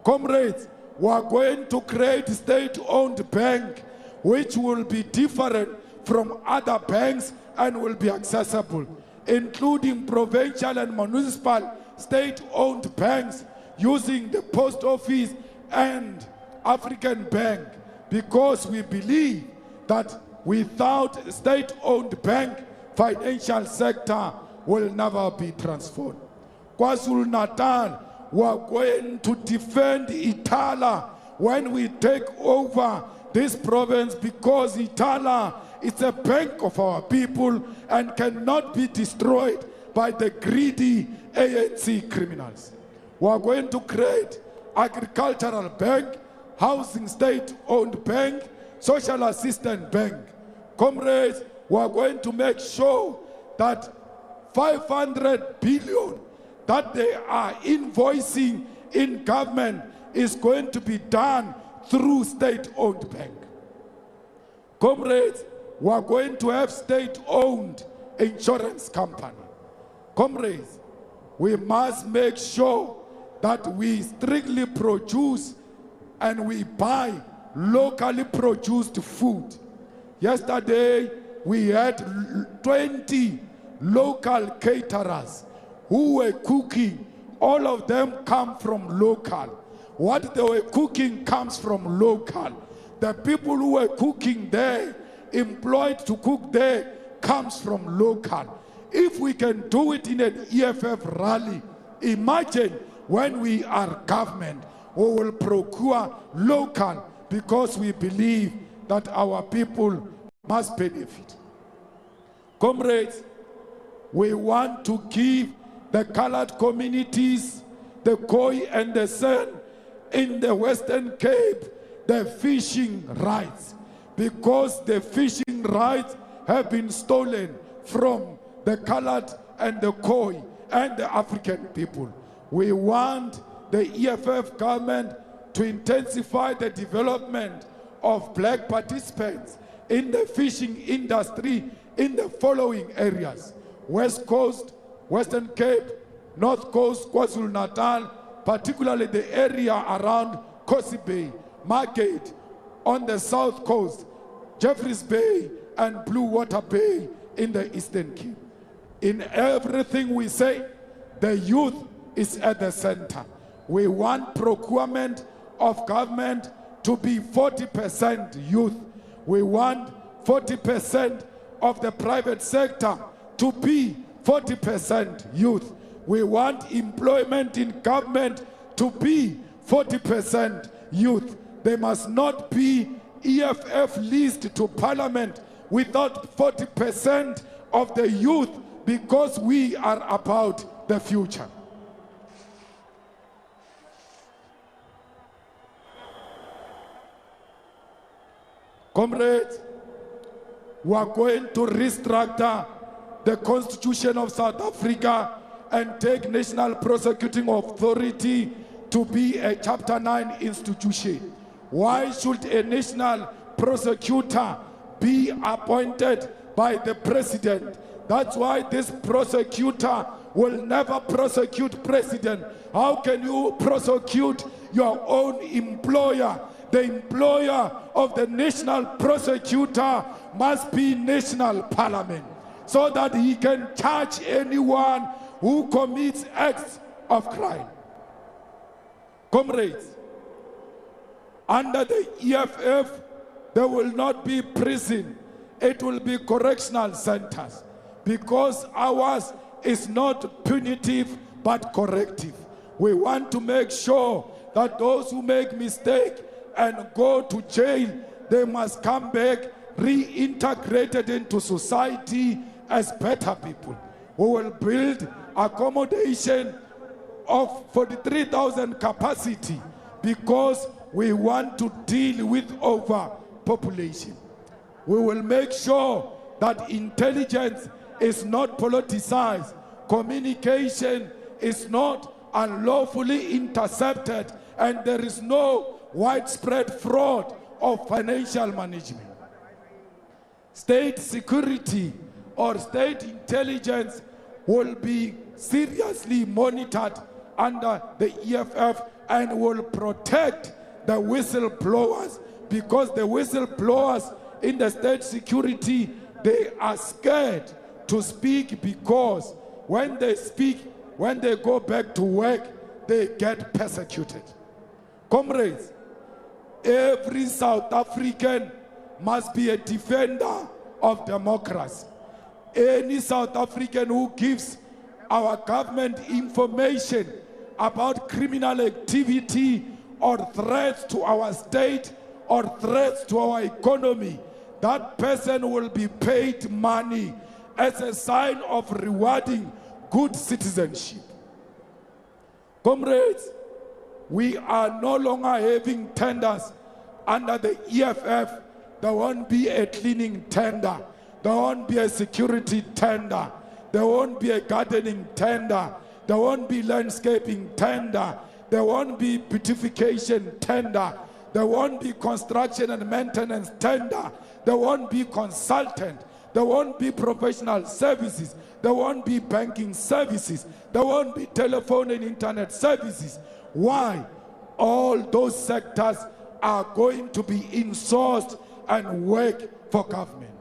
Comrades, we are going to create a state-owned bank which will be different from other banks and will be accessible, including provincial and municipal state-owned banks using the post office and African Bank, because we believe that without state-owned bank, financial sector will never be transformed. KwaZulu-Natal, we are going to defend Itala when we take over this province, because Itala It's a bank of our people and cannot be destroyed by the greedy ANC criminals. We are going to create agricultural bank, housing state-owned bank, social assistance bank. Comrades, we are going to make sure that 500 billion that they are invoicing in government is going to be done through state-owned bank. Comrades, we are going to have state-owned insurance company. Comrades, we must make sure that we strictly produce and we buy locally produced food. Yesterday, we had 20 local caterers who were cooking. All of them come from local. What they were cooking comes from local. The people who were cooking there, employed to cook there, comes from local. If we can do it in an EFF rally, imagine when we are government, we will procure local because we believe that our people must benefit. Comrades, we want to give the colored communities, the Khoi and the San in the Western Cape, the fishing rights, because the fishing rights have been stolen from the colored and the Khoi and the African people. We want the EFF government to intensify the development of black participants in the fishing industry in the following areas: West Coast, Western Cape, North Coast, KwaZulu-Natal, particularly the area around Kosi Bay, Margate, on the South Coast, Jeffreys Bay, and Blue Water Bay in the Eastern Cape. In everything we say, the youth is at the center. We want procurement of government to be 40% youth. We want 40% of the private sector to be 40% youth. We want employment in government to be 40% youth. There must not be EFF list to parliament without 40% of the youth, because we are about the future. Comrades, we are going to restructure the Constitution of South Africa and take National Prosecuting Authority to be a Chapter 9 institution. Why should a national prosecutor be appointed by the president? That's why this prosecutor will never prosecute president. How can you prosecute your own employer? The employer of the national prosecutor must be national parliament, so that he can charge anyone who commits acts of crime. Comrades, under the EFF, there will not be prison. It will be correctional centers, because ours is not punitive but corrective. We want to make sure that those who make mistake and go to jail, they must come back reintegrated into society as better people. We will build accommodation of 43,000 capacity, because we want to deal with overpopulation. We will make sure that intelligence is not politicized, communication is not unlawfully intercepted, and there is no widespread fraud of financial management. State security or state intelligence will be seriously monitored under the EFF and will protect the whistleblowers, because the whistleblowers in the state security, they are scared to speak, because when they speak, when they go back to work, they get persecuted. Comrades, every South African must be a defender of democracy. Any South African who gives our government information about criminal activity or threats to our state or threats to our economy, that person will be paid money as a sign of rewarding good citizenship. Comrades, we are no longer having tenders under the EFF. There won't be a cleaning tender. There won't be a security tender. There won't be a gardening tender. There won't be landscaping tender. There won't be beautification tender. There won't be construction and maintenance tender. There won't be consultant. There won't be professional services. There won't be banking services. There won't be telephone and internet services. Why? All those sectors are going to be insourced and work for government.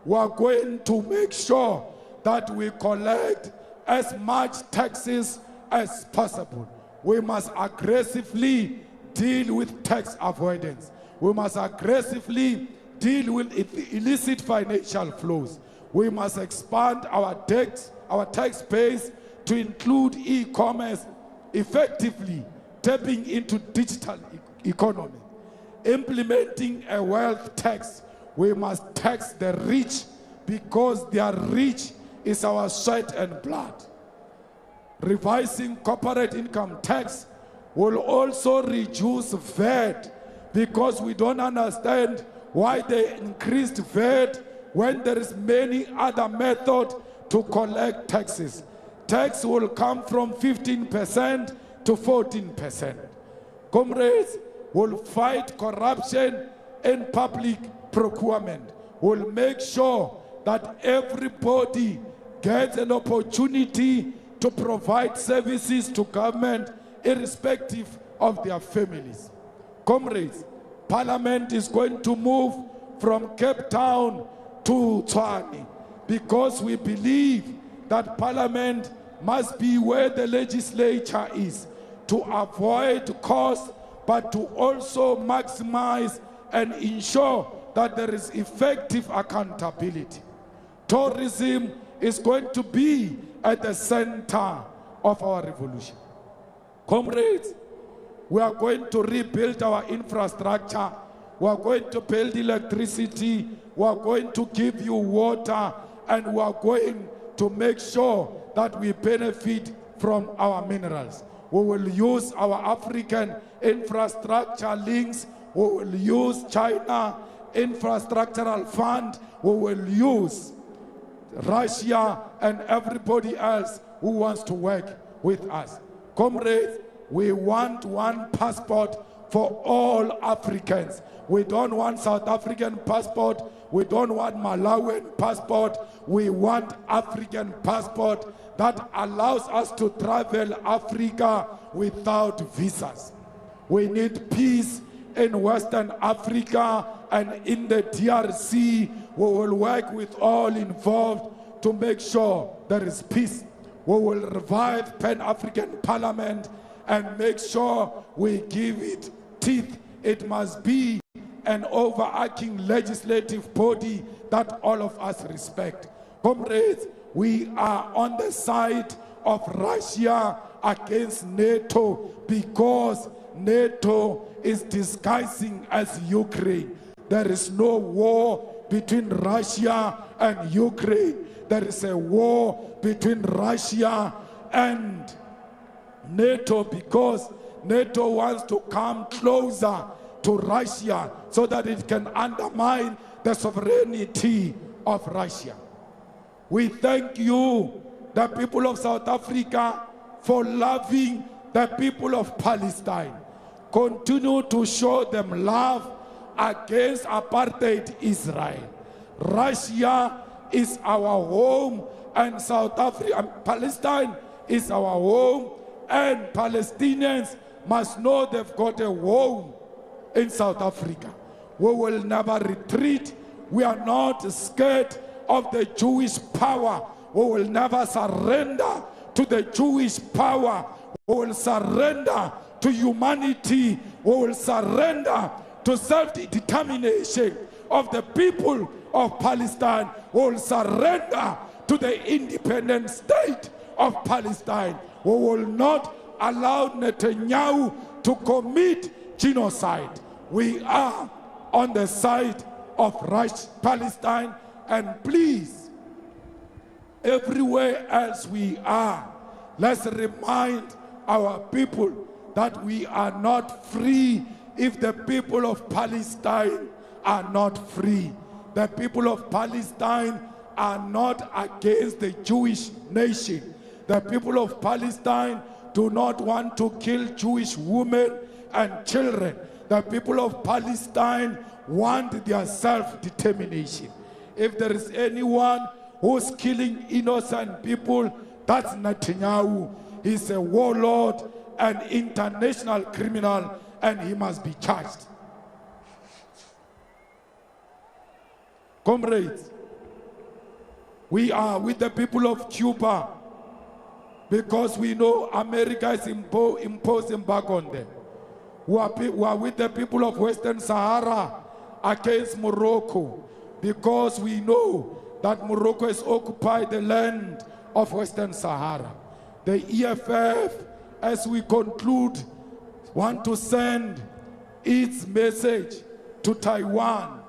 We are going to make sure that we collect as much taxes as possible. We must aggressively deal with tax avoidance. We must aggressively deal with illicit financial flows. We must expand our tax base to include e-commerce, effectively tapping into digital economy. Implementing a wealth tax. We must tax the rich because their rich is our sweat and blood. Revising corporate income tax will also reduce VAT because we don't understand why they increased VAT when there is many other methods to collect taxes. Tax will come from 15% to 14%. Comrades, will fight corruption in public procurement. We'll make sure that everybody gets an opportunity to provide services to government irrespective of their families. Comrades, Parliament is going to move from Cape Town to Tshwane because we believe that Parliament must be where the legislature is to avoid costs, but to also maximize and ensure that there is effective accountability. Tourism is going to be at the center of our revolution. Comrades, we are going to rebuild our infrastructure. We are going to build electricity. We are going to give you water. And we are going to make sure that we benefit from our minerals. We will use our African infrastructure links. We will use China infrastructural fund. We will use Russia and everybody else who wants to work with us. Comrades, we want one passport for all Africans. We don't want South African passport. We don't want Malawian passport. We want African passport that allows us to travel Africa without visas. We need peace in Western Africa and in the DRC. We will work with all involved to make sure there is peace. We will revive Pan-African Parliament and make sure we give it teeth. It must be an overarching legislative body that all of us respect. Comrades, we are on the side of Russia against NATO because NATO is disguising as Ukraine. There is no war between Russia and Ukraine. There is a war between Russia and NATO because NATO wants to come closer to Russia so that it can undermine the sovereignty of Russia. We thank you, the people of South Africa, for loving the people of Palestine. Continue to show them love against apartheid Israel. Russia is our home and Palestine is our home, and Palestinians must know they've got a home in South Africa. We will never retreat. We are not scared of the Jewish power. We will never surrender to the Jewish power. We will surrender to humanity. We will surrender to self-determination of the people of Palestine. We will surrender to the independent state of Palestine. We will not allow Netanyahu to commit genocide. We are on the side of Palestine, and please, everywhere else we are, let's remind our people that we are not free if the people of Palestine are not free. The people of Palestine are not against the Jewish nation. The people of Palestine do not want to kill Jewish women and children. The people of Palestine want their self-determination. If there is anyone who's killing innocent people, that's Netanyahu. He's a warlord, an international criminal, and he must be charged. Comrades, we are with the people of Cuba because we know America is imposing back on them. We are with the people of Western Sahara against Morocco because we know that Morocco has occupied the land of Western Sahara. The EFF, as we conclude, want to send its message to Taiwan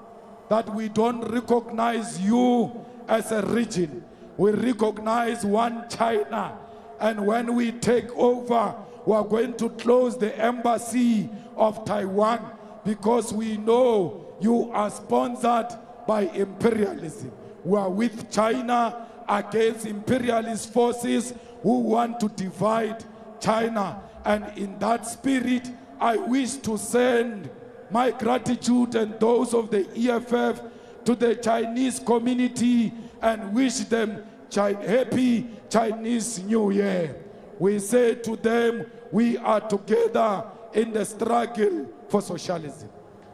that we don't recognize you as a region. We recognize one China. And when we take over, we are going to close the embassy of Taiwan because we know you are sponsored by imperialism. We are with China against imperialist forces who want to divide China. And in that spirit, I wish to send my gratitude and those of the EFF to the Chinese community and wish them happy Chinese New Year. We say to them, we are together in the struggle for socialism.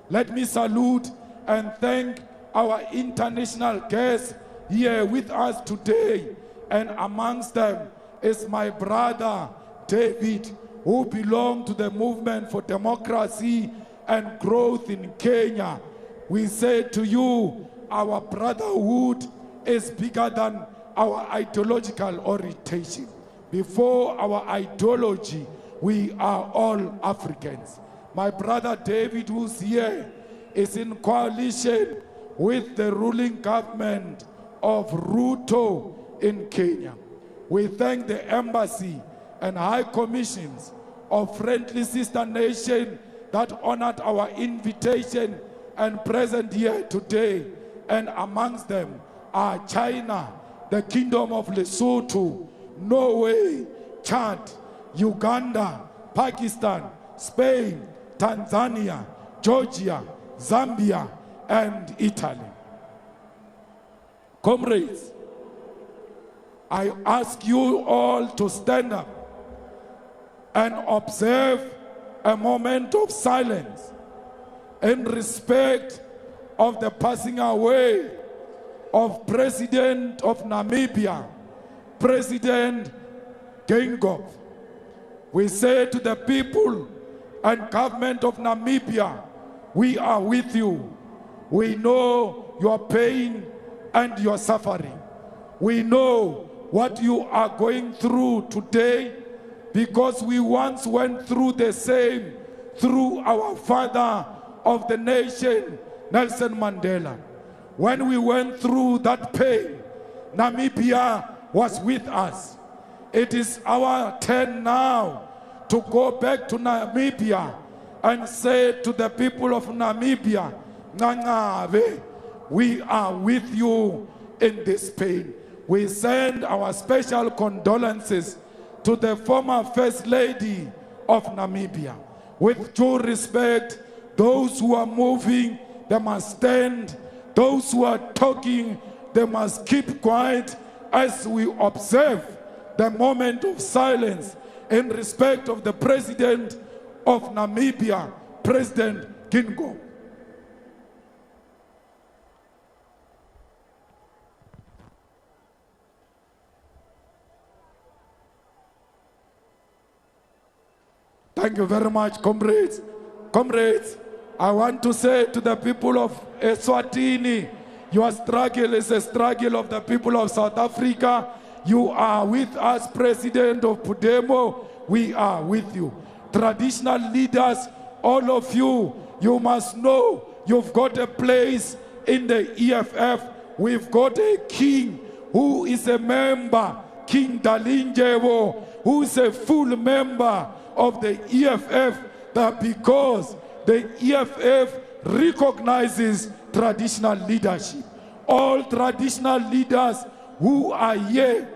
Let me salute and thank our international guests here with us today. And amongst them is my brother, David, who belongs to the Movement for Democracy and Growth in Kenya. We say to you, our brotherhood is bigger than our ideological orientation. Before our ideology, we are all Africans. My brother David, who's here, is in coalition with the ruling government of Ruto in Kenya. We thank the embassy and high commissions of friendly sister nation that honored our invitation and present here today. And amongst them are China, the Kingdom of Lesotho, Norway, Chad, Uganda, Pakistan, Spain, Tanzania, Georgia, Zambia, and Italy. Comrades, I ask you all to stand up and observe a moment of silence in respect of the passing away of President of Namibia, President Geingob. We say to the people and government of Namibia, we are with you. We know your pain and your suffering. We know what you are going through today because we once went through the same through our father of the nation, Nelson Mandela. When we went through that pain, Namibia was with us. It is our turn now to go back to Namibia and say to the people of Namibia, Ngangabe, we are with you in this pain. We send our special condolences to the former First Lady of Namibia. With due respect, those who are moving, they must stand. Those who are talking, they must keep quiet as we observe the moment of silence in respect of the President of Namibia, President Geingob. Thank you very much, comrades. Comrades, I want to say to the people of Eswatini, your struggle is a struggle of the people of South Africa. You are with us, President of Pudemo. We are with you. Traditional leaders, all of you, you must know you've got a place in the EFF, we've got a king who is a member, King Dalinjewo, who is a full member of the EFF, that because the EFF recognizes traditional leadership. All traditional leaders who are here,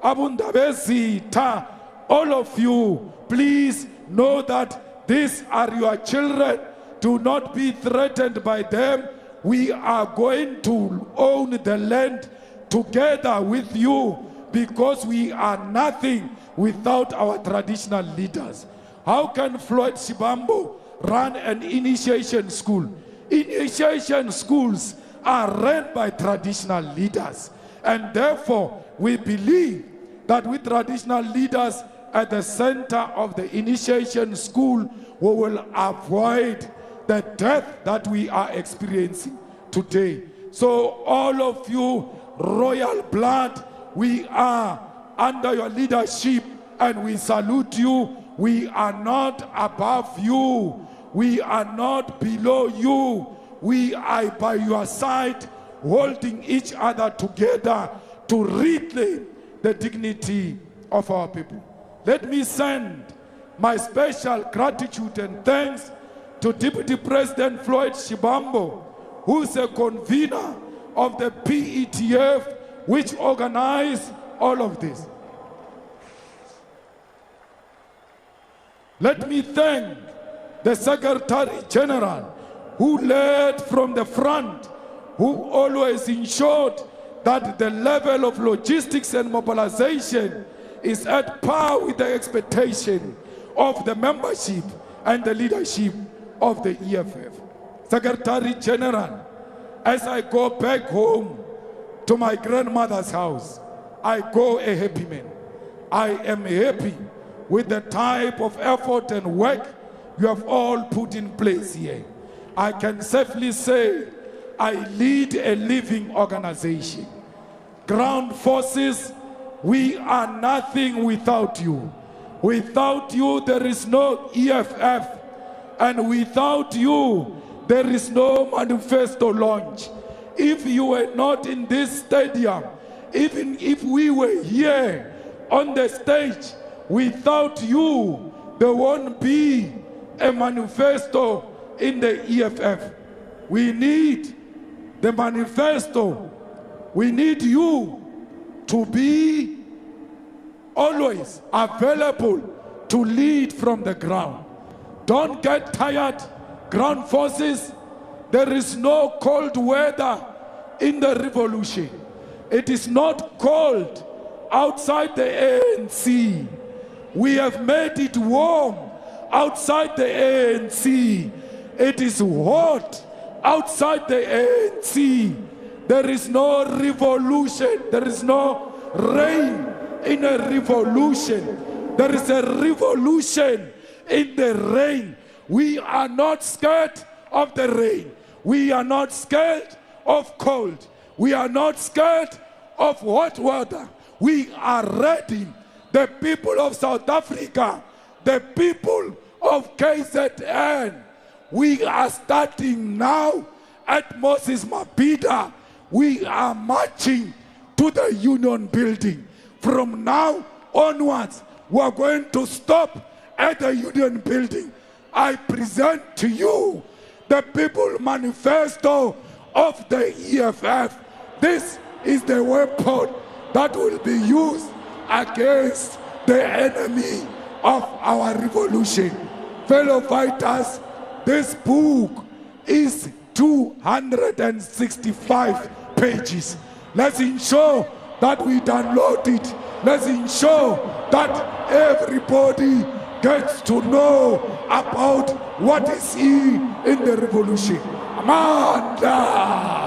Abundabezita, all of you, please know that these are your children. Do not be threatened by them. We are going to own the land together with you, because we are nothing without our traditional leaders. How can Floyd Shibambo run an initiation school? Initiation schools are run by traditional leaders, and therefore we believe that with traditional leaders at the center of the initiation school, we will avoid the death that we are experiencing today. So all of you, royal blood, we are under your leadership and we salute you. We are not above you. We are not below you. We are by your side, holding each other together to reclaim the dignity of our people. Let me send my special gratitude and thanks to Deputy President Floyd Shibambo, who is a convener of the PETF, which organized all of this. Let me thank the Secretary General, who led from the front, who always ensured that the level of logistics and mobilization is at par with the expectation of the membership and the leadership of the EFF. Secretary General, as I go back home to my grandmother's house, I go a happy man. I am happy with the type of effort and work you have all put in place here. I can safely say I lead a living organization. Ground forces, we are nothing without you. Without you, there is no EFF. And without you, there is no manifesto launch. If you were not in this stadium, even if we were here on the stage, without you, there won't be a manifesto in the EFF. We need the manifesto. We need you to be always available to lead from the ground. Don't get tired, ground forces. There is no cold weather in the revolution. It is not cold outside the ANC. We have made it warm outside the ANC. It is hot outside the ANC. There is no revolution. There is no rain in a revolution. There is a revolution in the rain. We are not scared of the rain. We are not scared of cold. We are not scared of hot water. We are ready. The people of South Africa, the people of KZN, we are starting now at Moses Mabhida. We are marching to the Union Building. From now onwards, we are going to stop at the Union Building. I present to you the People Manifesto of the EFF. This is the weapon that will be used against the enemy of our revolution. Fellow fighters, this book is 265 pages. Let's ensure that we download it. Let's ensure that everybody gets to know about what is in the revolution. Amanda!